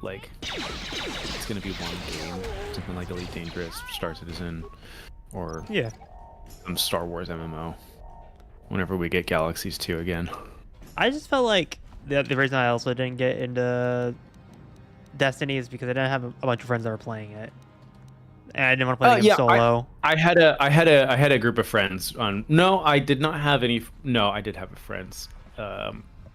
like it's gonna be one game, something like Elite Dangerous, Star Citizen, or some Star Wars MMO. Whenever we get Galaxies 2 again. I just felt like the reason I also didn't get into Destiny is because I didn't have a bunch of friends that were playing it, and I didn't want to play the game solo. I had a group of friends on. No, I did not have any. No, I did have friends.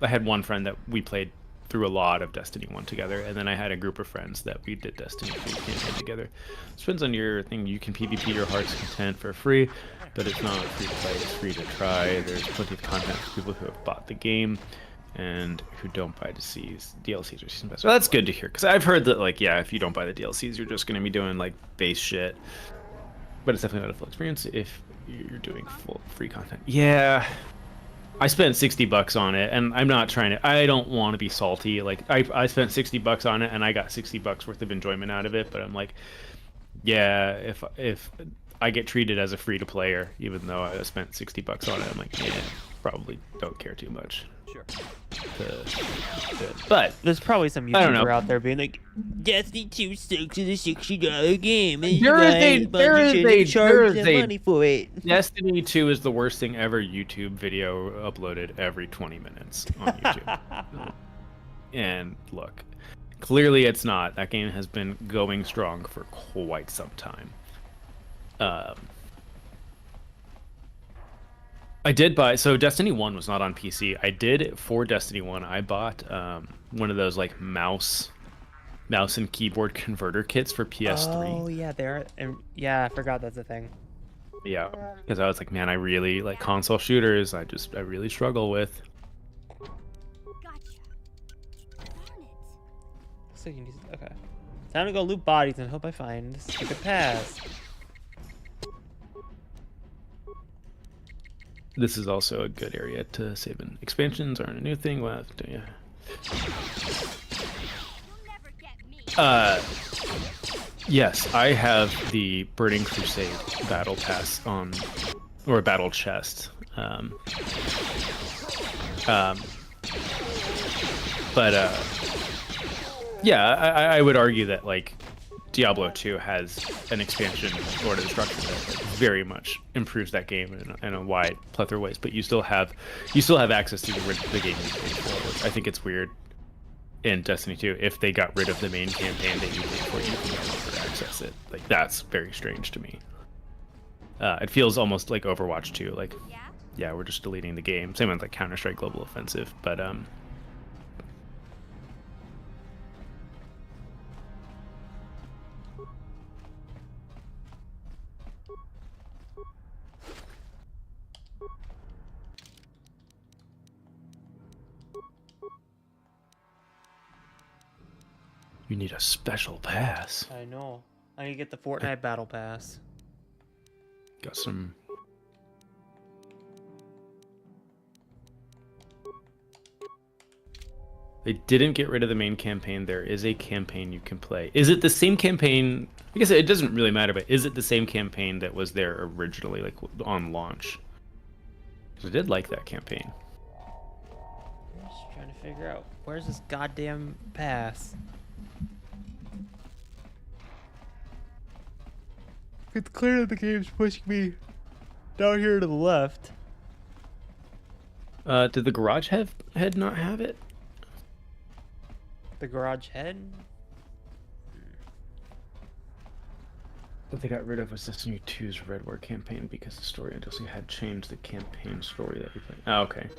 I had one friend that we played through a lot of Destiny 1 together, and then I had a group of friends that we did Destiny 2 campaign together. It depends on your thing. You can PvP your heart's content for free, but it's not free to play, it's free to try. There's plenty of content for people who have bought the game and who don't buy DLCs or season pass. Well, that's good to hear, because I've heard that, like, yeah, if you don't buy the DLCs, you're just going to be doing, like, base shit. But it's definitely not a full experience if you're doing full free content. Yeah, I spent $60 on it, and I'm not trying to. I don't want to be salty. Like I spent $60 on it, and I got $60 worth of enjoyment out of it. But I'm like, yeah, if I get treated as a free to player, even though I spent $60 on it, I'm like, yeah, probably don't care too much. Sure. But there's probably some YouTuber out there being like, Destiny 2 sucks is a $60 game. And there is a money for it. Destiny 2 is the worst thing ever YouTube video uploaded every 20 minutes on YouTube. And look, clearly it's not. That game has been going strong for quite some time. I did buy, so Destiny 1 was not on PC. I did, for Destiny 1, I bought one of those like mouse and keyboard converter kits for PS3. Oh yeah, yeah, I forgot that's a thing. Yeah, because I was like, man, I really like console shooters. I really struggle with. So you need, okay. Time to go loot bodies and hope I find this stupid pass. This is also a good area to save in. Expansions aren't a new thing. Well, yeah. Yes, I have the Burning Crusade battle pass on, or battle chest. Yeah, I would argue that like Diablo 2 has an expansion, Lord of Destruction, that very much improves that game in a wide plethora of ways. But you still have access to the game you paid for, which I think it's weird in Destiny 2. If they got rid of the main campaign that you paid for, you can no longer access it. Like, that's very strange to me. It feels almost like Overwatch 2. Like, yeah, we're just deleting the game. Same with like Counter-Strike Global Offensive, but you need a special pass. I know. I need to get the Fortnite Battle Pass. Got some. They didn't get rid of the main campaign. There is a campaign you can play. Is it the same campaign? I guess it doesn't really matter, but is it the same campaign that was there originally, like on launch? Because I did like that campaign. I'm just trying to figure out where's this goddamn pass. It's clear that the game's pushing me down here to the left. Did the Garage Head not have it? The Garage Head? But they got rid of was Destiny 2's Red War campaign because the story endlessly had changed the campaign story that we played. Oh, okay.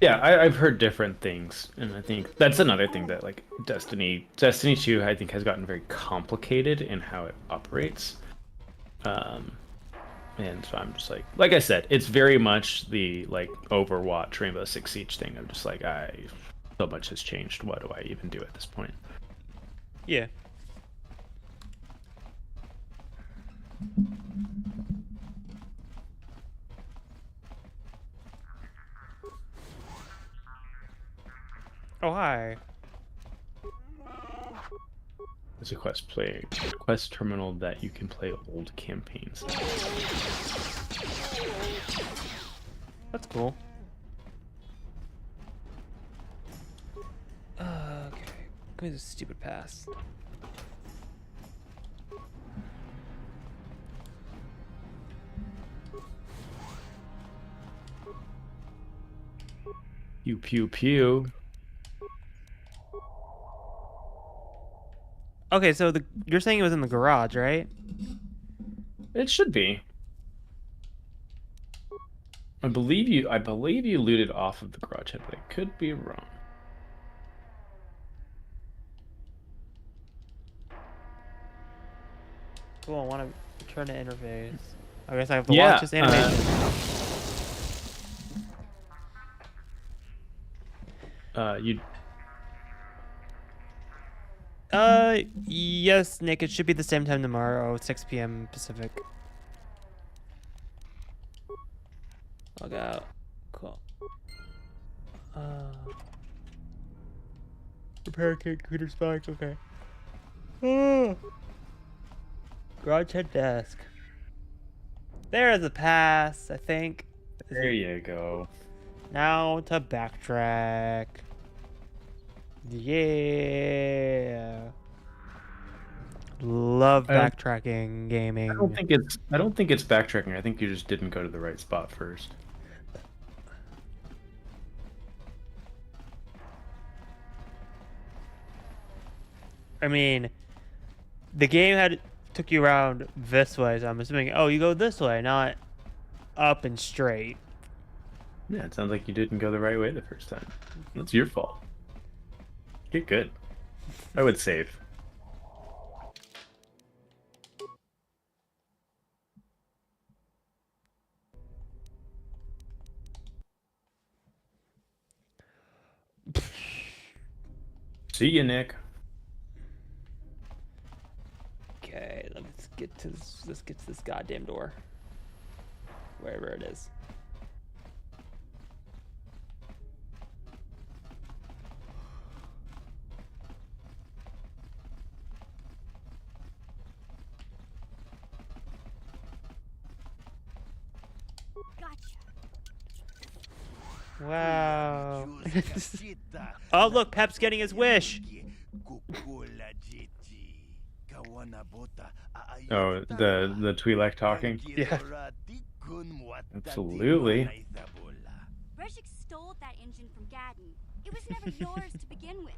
Yeah, I've heard different things, and I think that's another thing that like Destiny 2 I think has gotten very complicated in how it operates. And so I'm just like I said, it's very much the like Overwatch, Rainbow Six Siege thing. I'm just like, so much has changed. What do I even do at this point? Yeah. Oh, hi. There's a quest terminal that you can play old campaigns. That's cool. Okay. Give me this stupid pass. Pew pew pew. Okay, so you're saying it was in the garage, right? It should be. I believe you looted off of the garage head, but I could be wrong. cool. I want to turn the interface. I guess I have to Yeah, watch this animation. You Yes, Nick. It should be the same time tomorrow, 6 p.m. Pacific. Log out. Cool. Repair kit, computer spikes. Okay. Garage head desk. There's a pass, I think. there you go. Now to backtrack. Yeah. Love backtracking gaming. I don't think it's backtracking. I think you just didn't go to the right spot first. I mean, the game took you around this way, so I'm assuming, oh, you go this way, not up and straight. Yeah, it sounds like you didn't go the right way the first time. That's your fault. Get good. I would save. See you, Nick. Okay, let's get to this goddamn door. Wherever it is. Wow. Oh, look, Pep's getting his wish. Oh, the Twi'lek talking? Yeah. Absolutely. Reshik stole that engine from Gadden. It was never yours to begin with.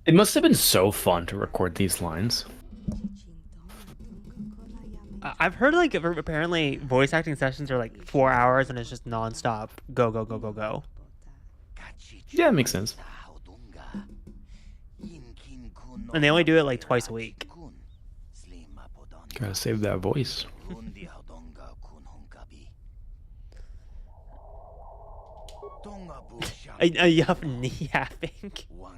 It must have been so fun to record these lines. I've heard like apparently voice acting sessions are like 4 hours and it's just nonstop. Go, go, go, go, go. Yeah, it makes sense. And they only do it like twice a week. Gotta save that voice. You have knee yapping. What?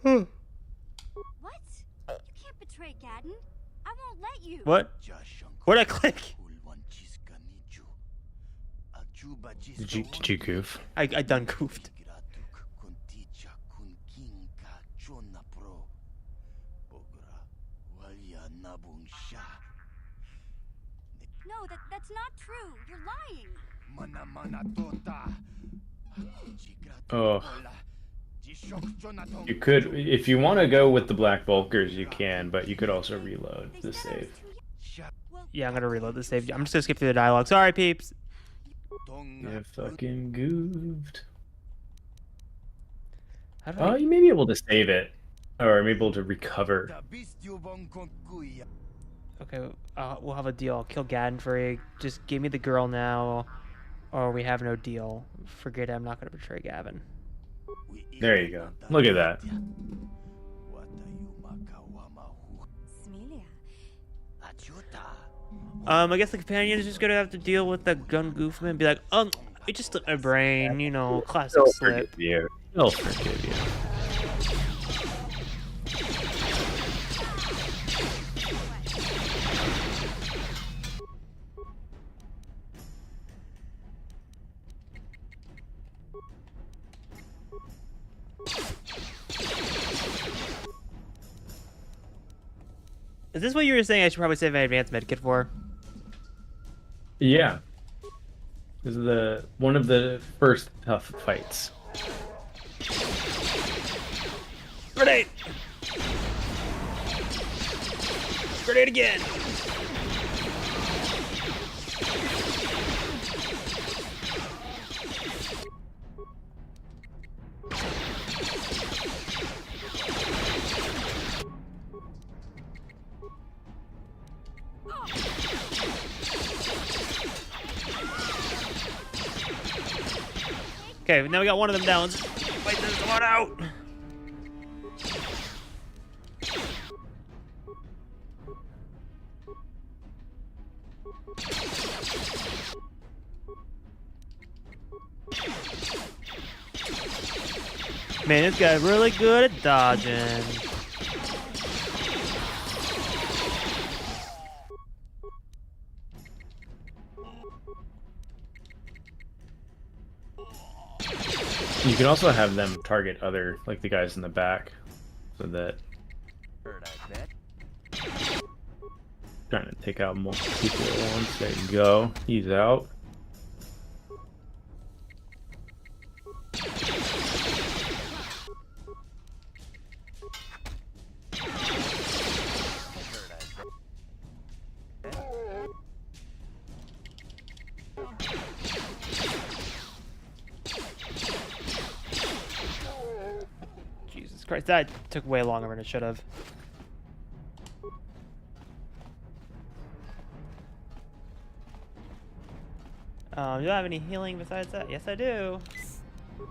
You can't betray Gadden. I won't let you. What? What'd I click? Did you goof? I done goofed. No, that's not true. You're lying. Oh. You could, if you want to go with the Black Vulkars, you can, but you could also reload the save. Yeah, I'm gonna reload the save. I'm just gonna skip through the dialogue. Sorry, peeps. You fucking goofed. How do Oh, you may be able to save it, or maybe able to recover. Okay, we'll have a deal. I'll kill Gadden free. Just give me the girl now, or we have no deal. Forget it. I'm not gonna betray Gavin. There you go. Look at that. I guess the companion is just gonna have to deal with the gun goofman and be like, it just slipped my brain, you know, classic They'll slip. forgive you. They'll forgive you. Is this what you were saying I should probably save my advanced medkit for? Yeah. This is one of the first tough fights. Grenade! Grenade again! Okay, now we got one of them down. Let's fight this one out. Man, this guy's really good at dodging. You can also have them target other, like the guys in the back, so that trying to take out multiple people at once. There you go. He's out. Jesus Christ, that took way longer than it should have. Do I have any healing besides that? Yes, I do.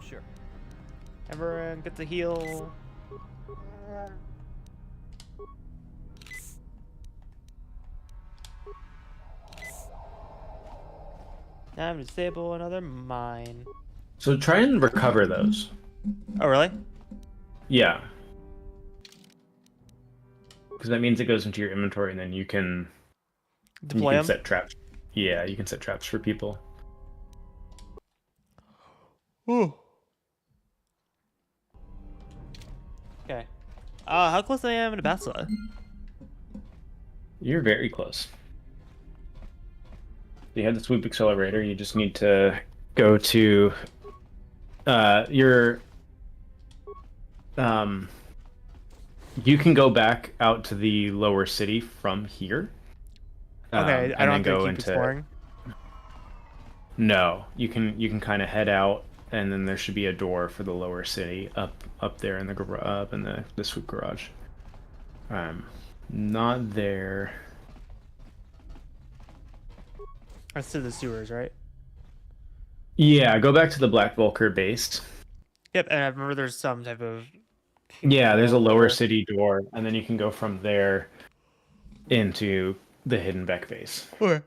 Sure. Everyone gets a heal. Time to disable another mine. So try and recover those. Oh, really? Yeah. Because that means it goes into your inventory, and then you can deploy them. Set traps. Yeah, you can set traps for people. Ooh. Okay. How close I am to Basila? You're very close. You have the swoop accelerator. You just need to go to your. You can go back out to the lower city from here. Okay, I don't have to keep into exploring. No, you can kind of head out, and then there should be a door for the lower city up there in the up in the swoop garage. Not there. That's to the sewers, right? Yeah, go back to the Black Vulture base. Yep, and I remember there's some type of. Yeah, there's a lower city door, and then you can go from there into the Hidden Beck base. Okay.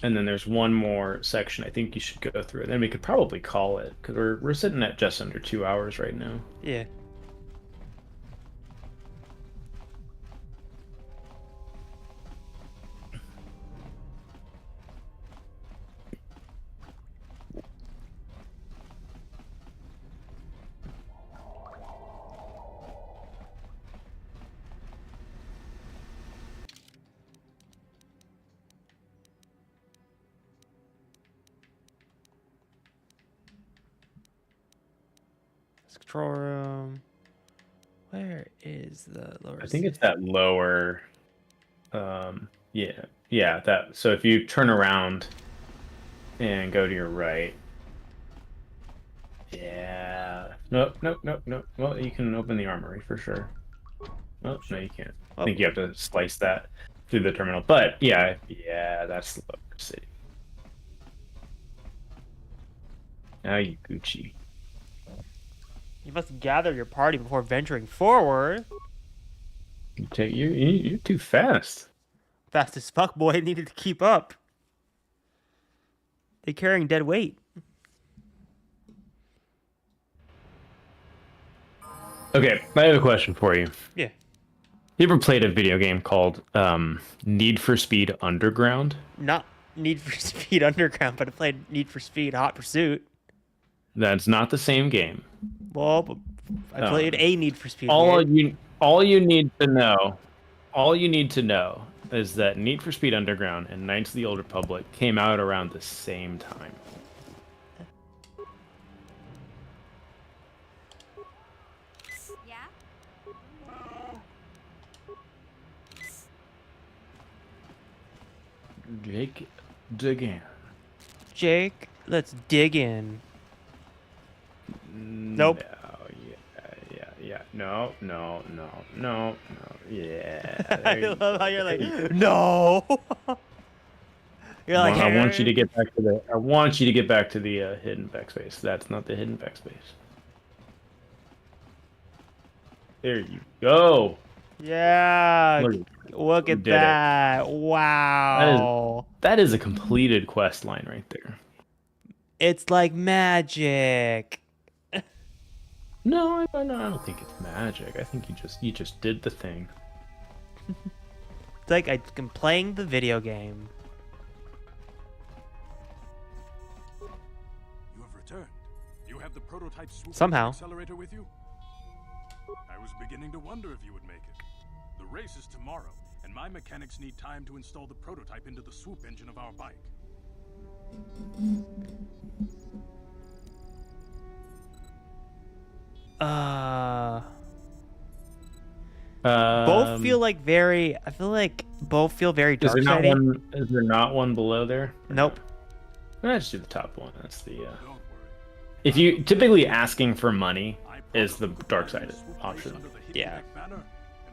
And then there's one more section I think you should go through. Then we could probably call it, because we're sitting at just under 2 hours right now. Yeah. Control room. Where is the lower? I think it's that lower. Yeah, that. So if you turn around and go to your right. Yeah. Nope. Well, you can open the armory for sure. Oh, no, you can't. I think you have to slice that through the terminal. But yeah, that's the lower city. Now you Gucci. You must gather your party before venturing forward. You're too fast. Fast as fuck, boy. Needed to keep up. They're carrying dead weight. Okay, I have a question for you. Yeah. You ever played a video game called Need for Speed Underground? Not Need for Speed Underground, but I played Need for Speed Hot Pursuit. That's not the same game. Well, I played a Need for Speed. All you need to know is that Need for Speed Underground and Knights of the Old Republic came out around the same time. Yeah? Jake, dig in. Jake, let's dig in. Nope. No, yeah. No. Yeah. I there you love how you're go. like, no. You're like, I want you to "Hey." get back to the. I want you to get back to the hidden backspace. That's not the hidden backspace. There you go. Yeah. Look, Look you at did it. that. Wow. That is a completed quest line right there. It's like magic. No, I don't think it's magic. I think you just did the thing. It's like I'm playing the video game. You have returned. You have the prototype swoop Somehow. accelerator with you? I was beginning to wonder if you would make it. The race is tomorrow, and my mechanics need time to install the prototype into the swoop engine of our bike. Both feel like very. I feel like both feel very Is there not dark-sided. one? Is there not one below there? Nope. Let's do the top one. That's the. If you typically asking for money is the dark sided option. Yeah.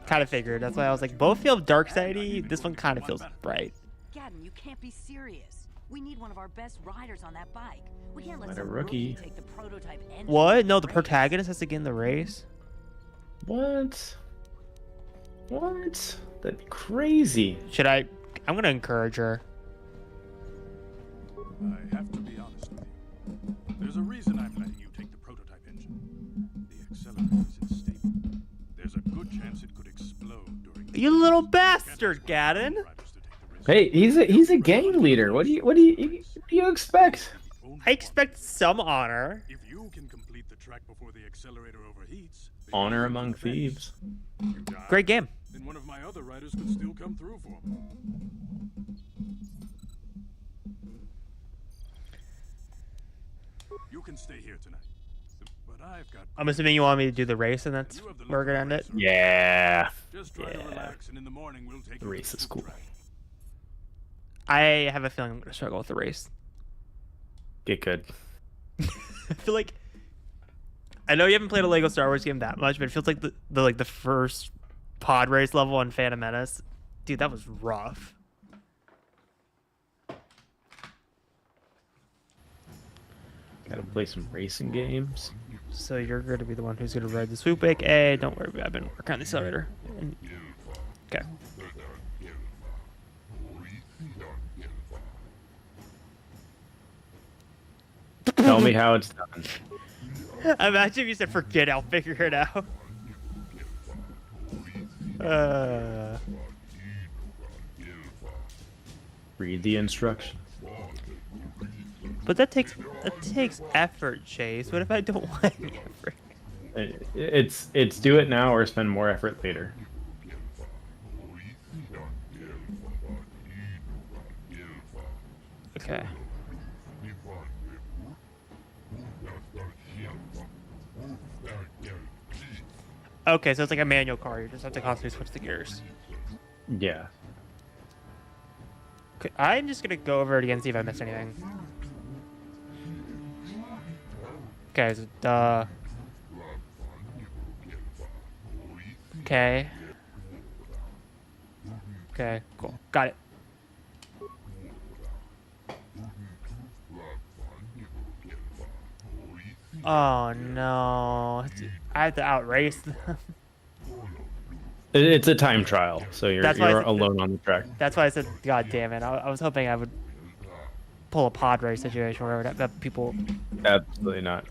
Kind of figured. That's why I was like, both feel dark-sided. This one kind of feels bright. Gadden, you can't be serious. We need one of our best riders on that bike. We can't let Let a some rookie. take the prototype engine. What? No, the protagonist has to get in the race. What? What? That'd be crazy. Should I? I'm gonna encourage her. I have to be honest with you. There's a reason I'm letting you take the prototype engine. The accelerator is unstable. There's a good chance it could explode during. You little bastard, Gadden. Hey, he's a gang leader. What do you expect? I expect some honor. If you can complete the track before the accelerator overheats, Honor among thieves. Great game. then one of my other riders could still come through for me. You can stay here tonight, but I've got. I'm assuming you want me to do the race, and that's where we're gonna end it. Yeah. Just try to relax, and in the morning we'll take The race is cool. I have a feeling I'm gonna struggle with the race. Get good. I feel like I know you haven't played a Lego Star Wars game that much, but it feels like the first pod race level on Phantom Menace. Dude, that was rough. Gotta play some racing games. So you're going to be the one who's going to ride the swoop bike. Hey, don't worry, I've been working on the accelerator. Okay. Tell me how it's done. Imagine if you said, forget it, I'll figure it out. Read the instructions. But that takes effort, Chase. What if I don't want any effort? It's do it now or spend more effort later. Okay. Okay, so it's like a manual car. You just have to constantly switch the gears. Yeah. Okay, I'm just gonna go over it again, see if I missed anything. Okay, so okay. Okay, cool. Got it. Oh no. I have to outrace them. It's a time trial, so you're That's why I said- alone on the track. That's why I said, God damn it. I was hoping I would pull a pod race situation where that people. Absolutely not.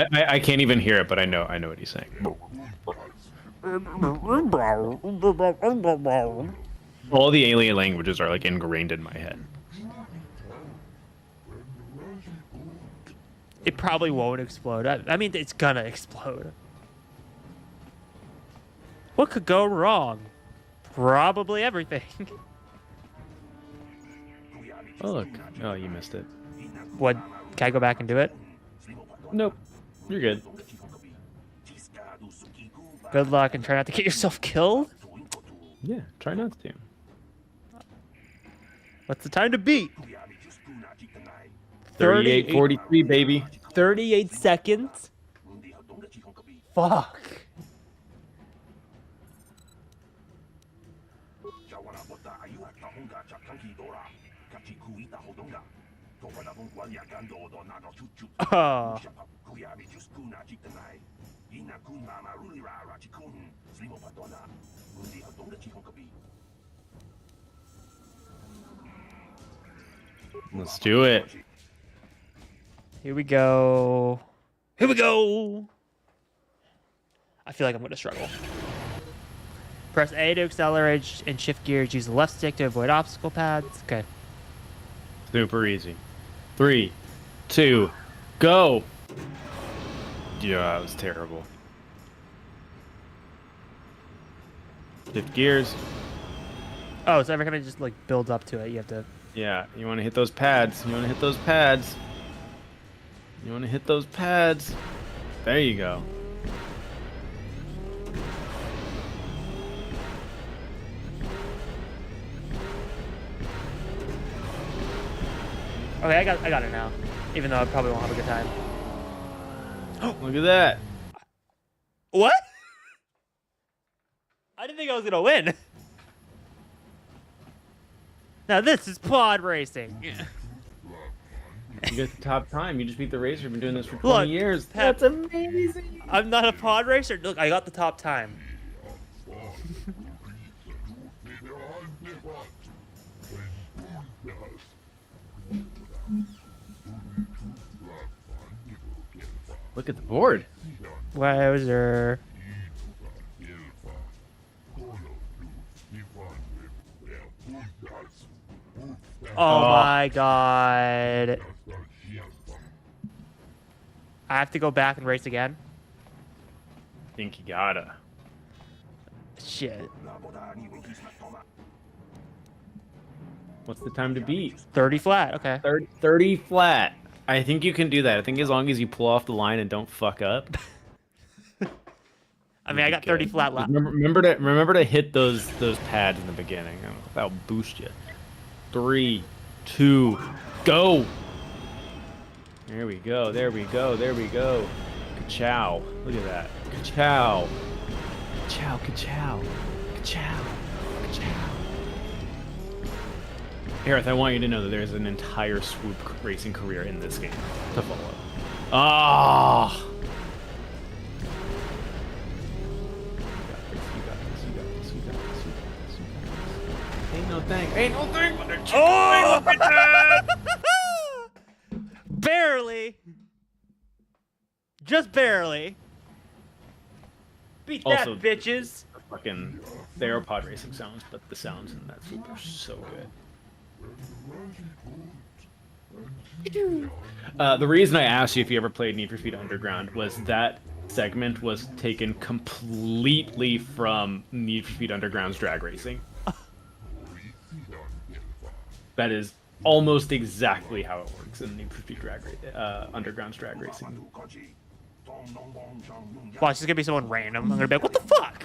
I can't even hear it, but I know what he's saying. All the alien languages are like ingrained in my head. It probably won't explode. I mean, it's gonna explode. What could go wrong? Probably everything. Oh look! Oh, you missed it. What? Can I go back and do it? Nope. You're good. Good luck and try not to get yourself killed. Yeah, try not to. What's the time to beat? 38:43, baby. 38 seconds? Fuck. Oh. Let's do it. Here we go. Here we go. I feel like I'm going to struggle. Press A to accelerate and shift gears. Use the left stick to avoid obstacle pads. Okay. Super easy. 3, 2, go. Yeah, that was terrible. Shift gears. Oh, so every time it just like builds up to it, you have to. Yeah, you want to hit those pads. You want to hit those pads. You want to hit those pads. There you go. Okay, I got it now. Even though I probably won't have a good time. Look at that. What? I didn't think I was gonna win. Now this is pod racing. You get the top time. You just beat the racer. You've been doing this for 20 years. That's amazing. I'm not a pod racer. Look, I got the top time. Look at the board. Wowzer. Oh my god. I have to go back and race again? Think you gotta. Shit. What's the time to beat? 30 flat, okay. 30 flat. I think you can do that. I think as long as you pull off the line and don't fuck up. I mean, I got 30 flat left. Remember to hit those pads in the beginning. That'll boost you. 3, 2, go. There we go. There we go. There we go. Ka-chow. Look at that. Ka-chow. Ka-chow. Ka-chow. Ka-chow. Ka-chow. Aerith, I want you to know that there's an entire swoop racing career in this game to follow. Ah! Ain't no thing. Ain't no thing but a chicken wing with that. Barely. Just barely. Beat that, Also, bitches. Fucking, they are pod racing sounds, but the sounds in that swoop are so good. The reason I asked you if you ever played Need for Speed Underground was that segment was taken completely from Need for Speed Underground's drag racing. That is almost exactly how it works in Need for Speed Underground's drag racing. Watch, it's gonna be someone random. I'm gonna be like, what the fuck?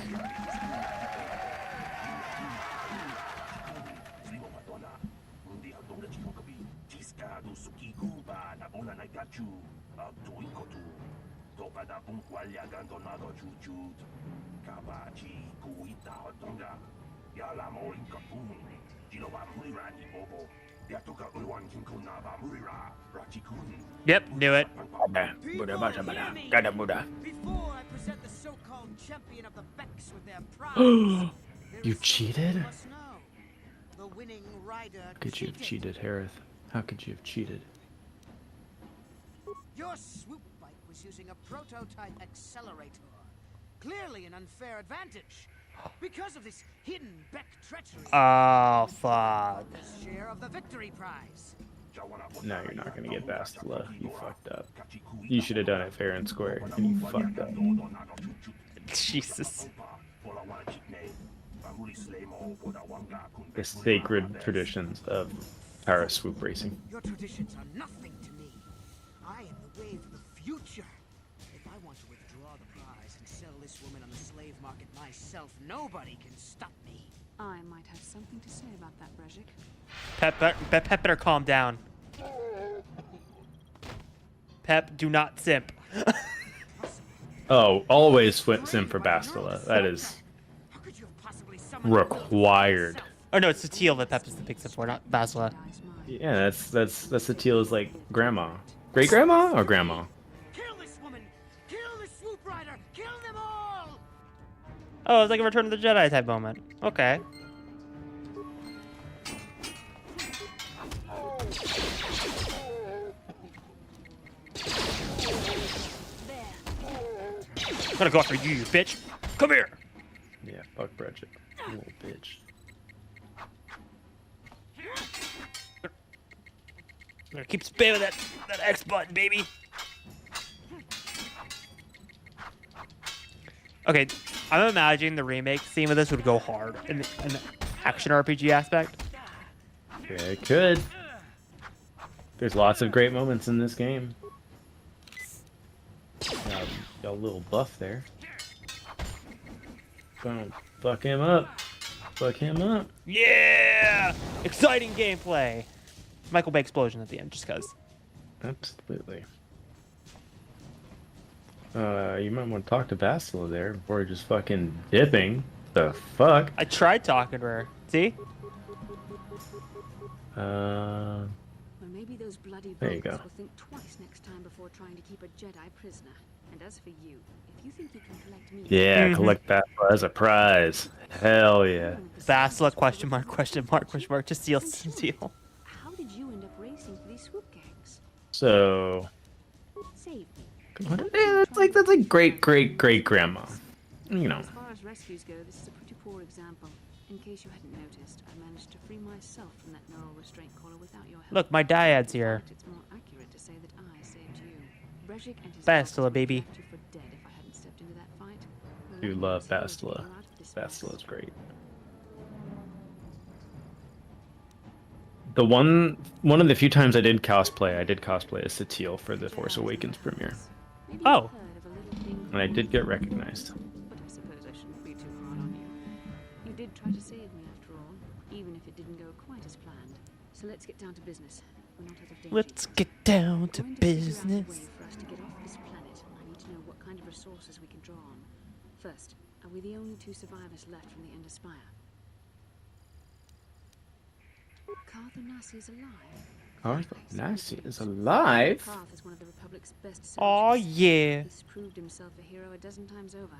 Yep, knew it. Before I present the so-called champion of the Becks with their prize, You cheated? the winning rider How could you have cheated, Harith? How could you have cheated? Your swoop bike was using a prototype accelerator. Clearly an unfair advantage. Because of this hidden Beck treachery. Oh, fuck. Share of the victory prize. No, you're not gonna get Bastila. You fucked up. You should have done it fair and square, and you fucked up. Jesus. The sacred traditions of Paris swoop racing. Your traditions are nothing to me. and sell this woman on the slave market myself. Nobody can stop me. I might have something to say about that, Brejik. Pep better calm down. Pep, do not simp. Oh, always sim for Bastila. That is required. Oh no, it's the teal that Pep is the big simp for, not Basila. Yeah, that's the Teal's like grandma, great grandma or grandma. Kill this woman! Kill the swoop rider! Kill them all! Oh, it's like a Return of the Jedi type moment. Okay. I'm gonna go after you, you bitch. Come here. Yeah, fuck Brejik, you little bitch. I'm gonna keep spamming that X button, baby. Okay, I'm imagining the remake scene with this would go hard in the action RPG aspect. Yeah, it could. There's lots of great moments in this game. Got a little buff there. Boom. Fuck him up. Fuck him up. Yeah! Exciting gameplay. Michael Bay explosion at the end, just cause. Absolutely. You might want to talk to Bastila there before just fucking dipping. The fuck? I tried talking to her. See? Well, maybe those bloody There you go. Vulcans will think twice next time before trying to keep a Jedi prisoner. And as for you, if you think you can collect me... Yeah, collect Bastila as a prize. Hell yeah. Bastila, question mark, just seal. How did you end up racing for these swoop gangs? So... Save me. That's like great grandma. You know. As far as rescues go, this is a pretty poor example. In case you hadn't noticed, I managed to free myself from that narrow restraint collar without your help. Look, my dyad's here. It's more accurate to say that I saved you. Brejik and his Bastila, baby. left you for dead if I hadn't stepped into that fight. You love Bastila. Bastila's great. The one of the few times I did cosplay as Satele for the Force Awakens premiere. Oh. And I did get recognized. But I suppose I shouldn't be too hard on you. You did try to save me after all, even if it didn't go quite as planned. So let's get down to business. We're not out of danger. Let's get down to Going figure out a business. way for us to get off this planet. I need to know what kind of resources we can draw on. First, are we the only two survivors left from the Ender Spire? Carth Onasi is alive. Carth Onasi is alive? Carth is one of the Republic's best Oh soldiers. yeah. He's proved himself a hero a dozen times over.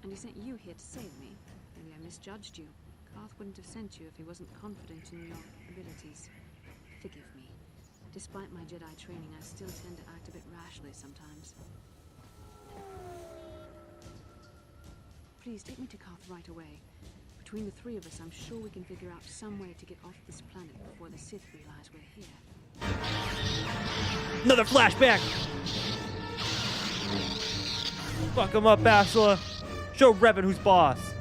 And he sent you here to save me. Maybe I misjudged you. Carth wouldn't have sent you if he wasn't confident in your abilities. Forgive me. Despite my Jedi training, I still tend to act a bit rashly sometimes. Please take me to Carth right away. Between the three of us, I'm sure we can figure out some way to get off this planet before the Sith realize we're here. Another flashback. Fuck him up, Bastila. Show Revan who's boss.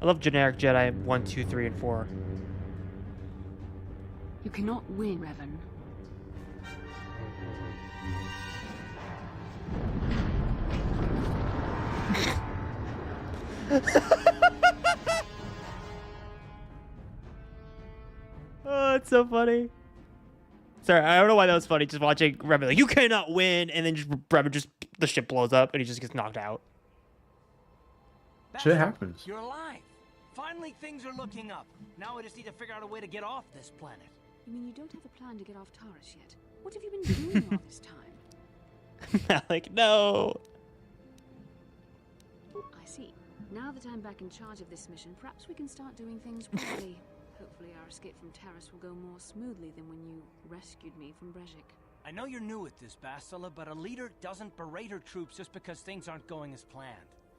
I love generic Jedi 1, 2, 3, and 4. You cannot win, Revan. Oh, it's so funny. Sorry, I don't know why that was funny. Just watching Revan like, you cannot win, and then Revan just the ship blows up and he just gets knocked out. Shit happens. You're alive. Finally, things are looking up. Now I just need to figure out a way to get off this planet. You mean you don't have a plan to get off Taurus yet? What have you been doing all this time? Like, no. I see. Now that I'm back in charge of this mission, perhaps we can start doing things properly. Hopefully our escape from Taurus will go more smoothly than when you rescued me from Brejik. I know you're new at this, Bastila, but a leader doesn't berate her troops just because things aren't going as planned.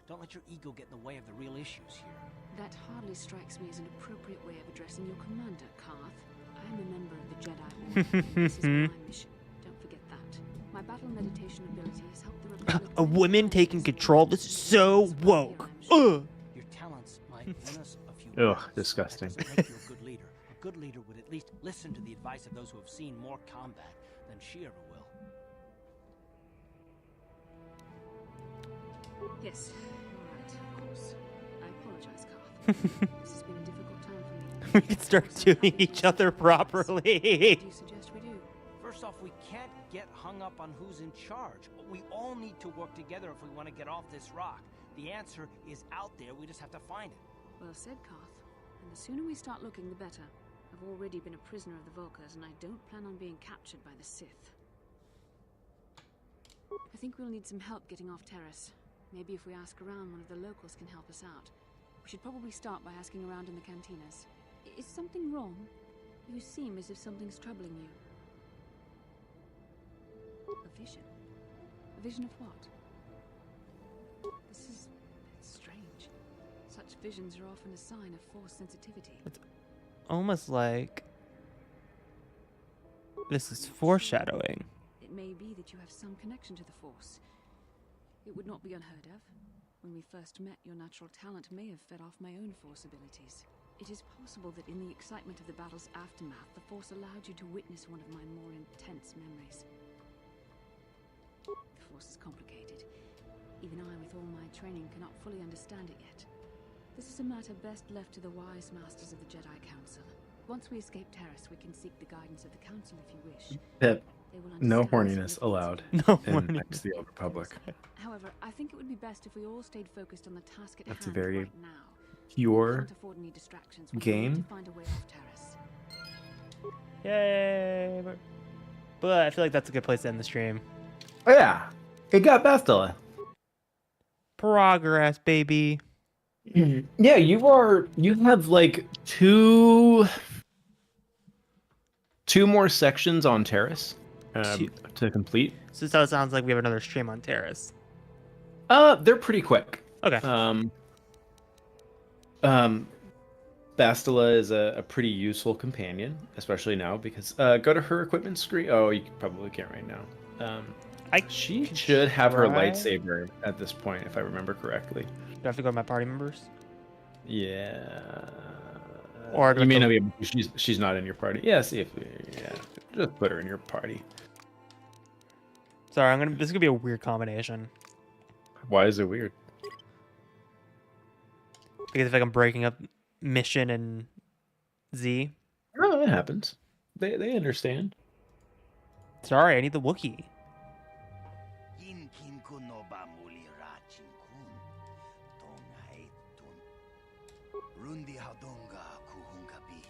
Don't let your ego get in the way of the real issues here. That hardly strikes me as an appropriate way of addressing your commander, Carth. I am a member of the Jedi Order, and this is my mission. Don't forget that. My battle meditation ability has helped the Republic... A woman taking control? This is so woke. Ugh. Your talents might win us a few Ugh, disgusting. make you a good leader, good leader would at least listen to the advice of those who have seen more combat than she ever will. Yes, all right, of course. I apologize, Karth. This has been a difficult time for me. We can start doing each other properly. What do you suggest we do? First off, we can't get hung up on who's in charge. We all need to work together if we want to get off this rock. The answer is out there, we just have to find it. Well said, Karth. And the sooner we start looking, the better. I've already been a prisoner of the Volkers, and I don't plan on being captured by the Sith. I think we'll need some help getting off Terrace. Maybe if we ask around, one of the locals can help us out. We should probably start by asking around in the cantinas. Is something wrong? You seem as if something's troubling you. A vision? A vision of what? This is strange. Such visions are often a sign of Force sensitivity. It's almost like this is foreshadowing. It may be that you have some connection to the Force. It would not be unheard of. When we first met, your natural talent may have fed off my own Force abilities. It is possible that in the excitement of the battle's aftermath, the Force allowed you to witness one of my more intense memories. The Force is complicated. Even I, with all my training, cannot fully understand it yet. This is a matter best left to the wise masters of the Jedi Council. Once we escape Terrace, we can seek the guidance of the Council if you wish. Pip, They will no understand horniness allowed No in horniness. Knights of the Old Republic. However, I think it would be best if we all stayed focused on the task at That's a hand very right now. pure Can't afford any distractions. We need game. to find a way off Terrace. Yay! But I feel like that's a good place to end the stream. Oh yeah, it got Bastila. Progress, baby. Yeah, you have like two more sections on Terrace to complete. So it sounds like we have another stream on Terrace. They're pretty quick. Okay. Bastila is a pretty useful companion, especially now because go to her equipment screen. Oh, you probably can't right now. She should have her try. lightsaber at this point, if I remember correctly. Do I have to go to my party members? Yeah. Or do you I may go- not be able to, she's not in your party. Yeah, see if just put her in your party. Sorry, this is gonna be a weird combination. Why is it weird? Because if I'm breaking up Mission and Z. No, it happens. They understand. Sorry, I need the Wookiee. Rundi Hadonga Kuhunkabi.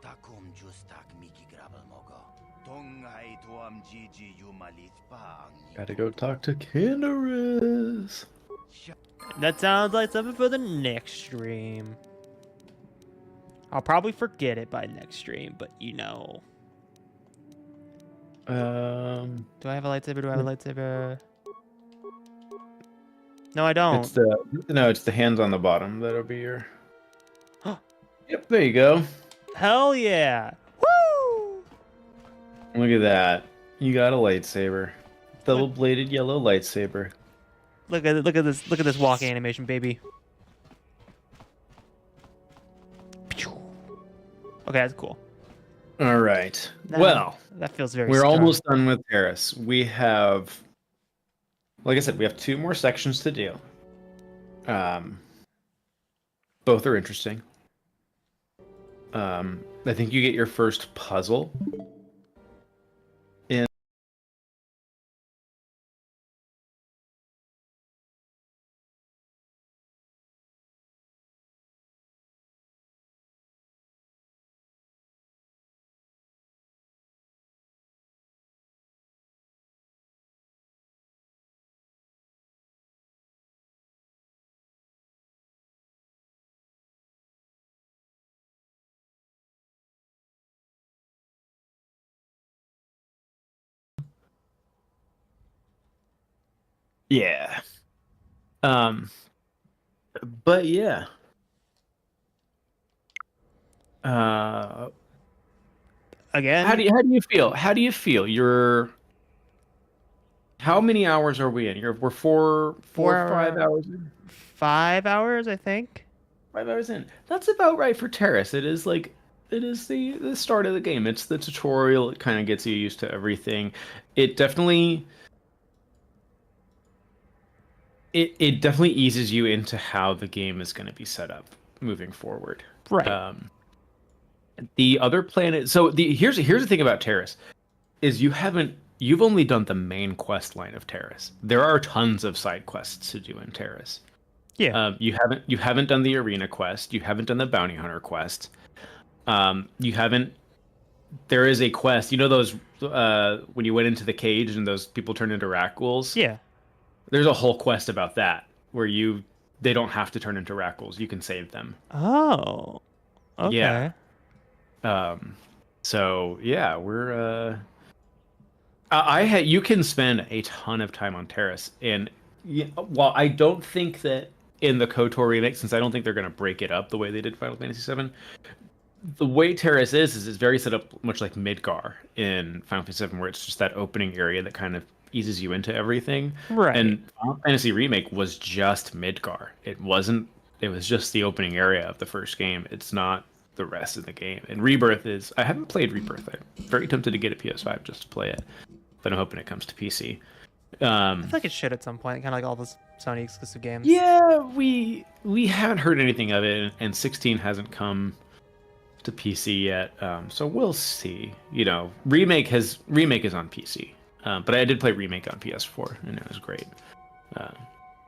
Takum Justak Miki Grabal Mogo. Tongai Tuam Gigi Yumalit Bang. Gotta go talk to Kinderus. That sounds like something for the next stream. I'll probably forget it by next stream, but you know. Do I have a lightsaber? Do I have a lightsaber? No, I don't. It's the hands on the bottom that'll be your. Yep, there you go. Hell yeah! Woo! Look at that. You got a lightsaber. Double-bladed yellow lightsaber. Look at this walking animation, baby. Okay, that's cool. All right. Well, that feels very. We're strong. almost done with Terrace. We have, like I said, we have 2 more sections to do. Both are interesting. I think you get your first puzzle in. Yeah. But yeah. Again. How do you feel? How do you feel? How many hours are we in? We're four or 5 hours in. 5 hours, I think. 5 hours in. That's about right for Terrace. It is the start of the game. It's the tutorial. It kind of gets you used to everything. It definitely eases you into how the game is going to be set up moving forward. Right. The other planet. So here's the thing about Terrace, is you've only done the main quest line of Terrace. There are tons of side quests to do in Terrace. Yeah. You haven't done the arena quest. You haven't done the bounty hunter quest. You haven't. There is a quest. You know those when you went into the cage and those people turned into rat ghouls. Yeah. There's a whole quest about that where they don't have to turn into rat ghouls. You can save them. Oh. Okay. Yeah. So yeah, we're you can spend a ton of time on Terrace, and while I don't think that in the KOTOR remake, since I don't think they're going to break it up the way they did Final Fantasy VII, the way Terrace is it's very set up much like Midgar in Final Fantasy VII, where it's just that opening area that kind of eases you into everything. Right. And Final Fantasy Remake was just Midgar. It was just the opening area of the first game. It's not the rest of the game. And Rebirth is... I haven't played Rebirth. I'm very tempted to get a PS5 just to play it. But I'm hoping it comes to PC. I feel like it should at some point, kind of like all those Sony exclusive games. Yeah, we haven't heard anything of it, and 16 hasn't come to PC yet. So we'll see. You know, Remake is on PC. But I did play Remake on PS4, and it was great.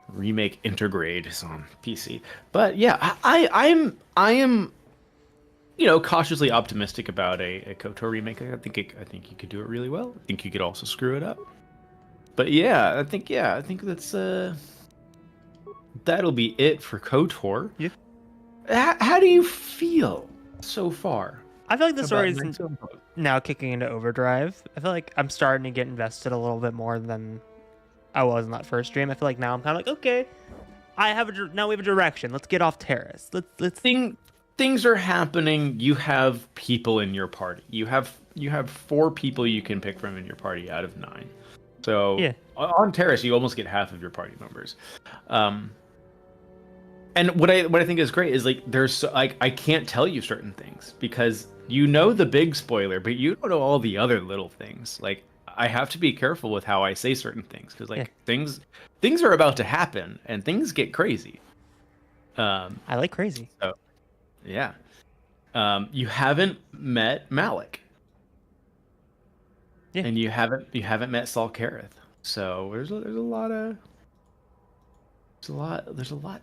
Remake Intergrade is on PC. But yeah, I am cautiously optimistic about a KOTOR remake. I think you could do it really well. I think you could also screw it up. But yeah, I think that's that'll be it for KOTOR. Yeah. How do you feel so far? I feel like the story is now kicking into overdrive. I feel like I'm starting to get invested a little bit more than I was in that first stream. I feel like now I'm kind of like, okay, now we have a direction. Let's get off Terrace. Let's Things are happening. You have people in your party. You have 4 people you can pick from in your party out of 9. So yeah. On Terrace, you almost get half of your party members. And what I think is great is I can't tell you certain things because you know the big spoiler, but you don't know all the other little things. Like I have to be careful with how I say certain things because things are about to happen and things get crazy. I like crazy. So, yeah. You haven't met Malik. Yeah. And you haven't met Saul Kareth. So there's a lot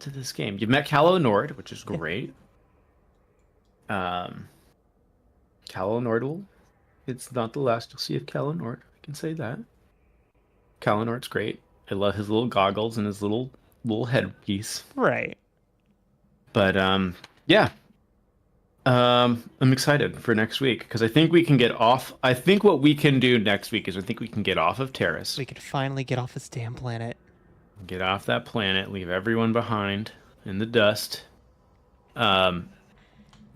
to this game. You've met Calo Nord, which is great. Calo Nord it's not the last you'll see of Calo Nord. I can say that. Calo Nord's great. I love his little goggles and his little headpiece. Right. But yeah. I'm excited for next week because I think we can get off. I think what we can do next week is I think we can get off of Terrace. We can finally get off this damn planet. Get off that planet, leave everyone behind in the dust. And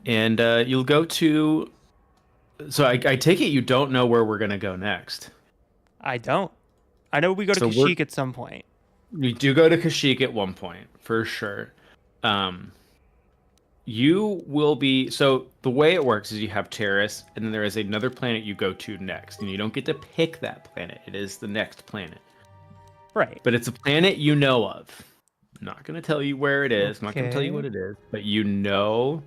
you'll go to... So I take it you don't know where we're going to go next. I don't. I know we go to Kashyyyk at some point. We do go to Kashyyyk at one point, for sure. You will be... So the way it works is you have Terrace, and then there is another planet you go to next. And you don't get to pick that planet. It is the next planet. Right. But it's a planet you know of. I'm not going to tell you where it is. I'm not going to tell you what it is. But you know,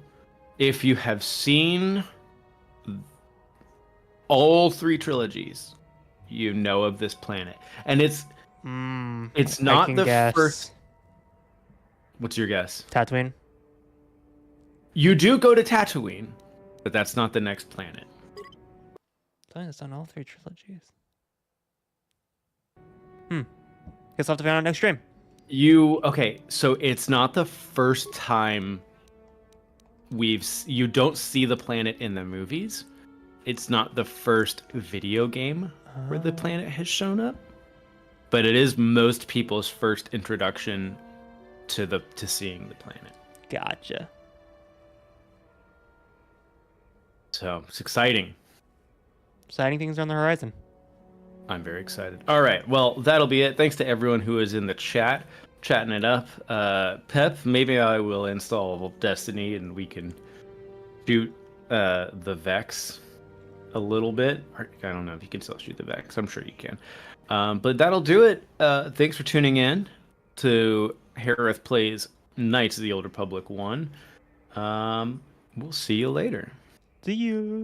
if you have seen all 3 trilogies, you know of this planet. And it's not the first... What's your guess? Tatooine. You do go to Tatooine, but that's not the next planet. It's on all 3 trilogies. Guess I'll have to find out next stream. Okay, so it's not the first time you don't see the planet in the movies. It's not the first video game where the planet has shown up, but it is most people's first introduction to seeing the planet. Gotcha. So it's exciting. Exciting things are on the horizon. I'm very excited. All right, well, that'll be it. Thanks to everyone who is in the chat. chatting it up. Pep, maybe I will install Destiny and we can shoot the Vex a little bit. I don't know if you can still shoot the Vex. I'm sure you can. But that'll do it. Thanks for tuning in to Harith Plays Knights of the Old Republic 1. We'll see you later. See you.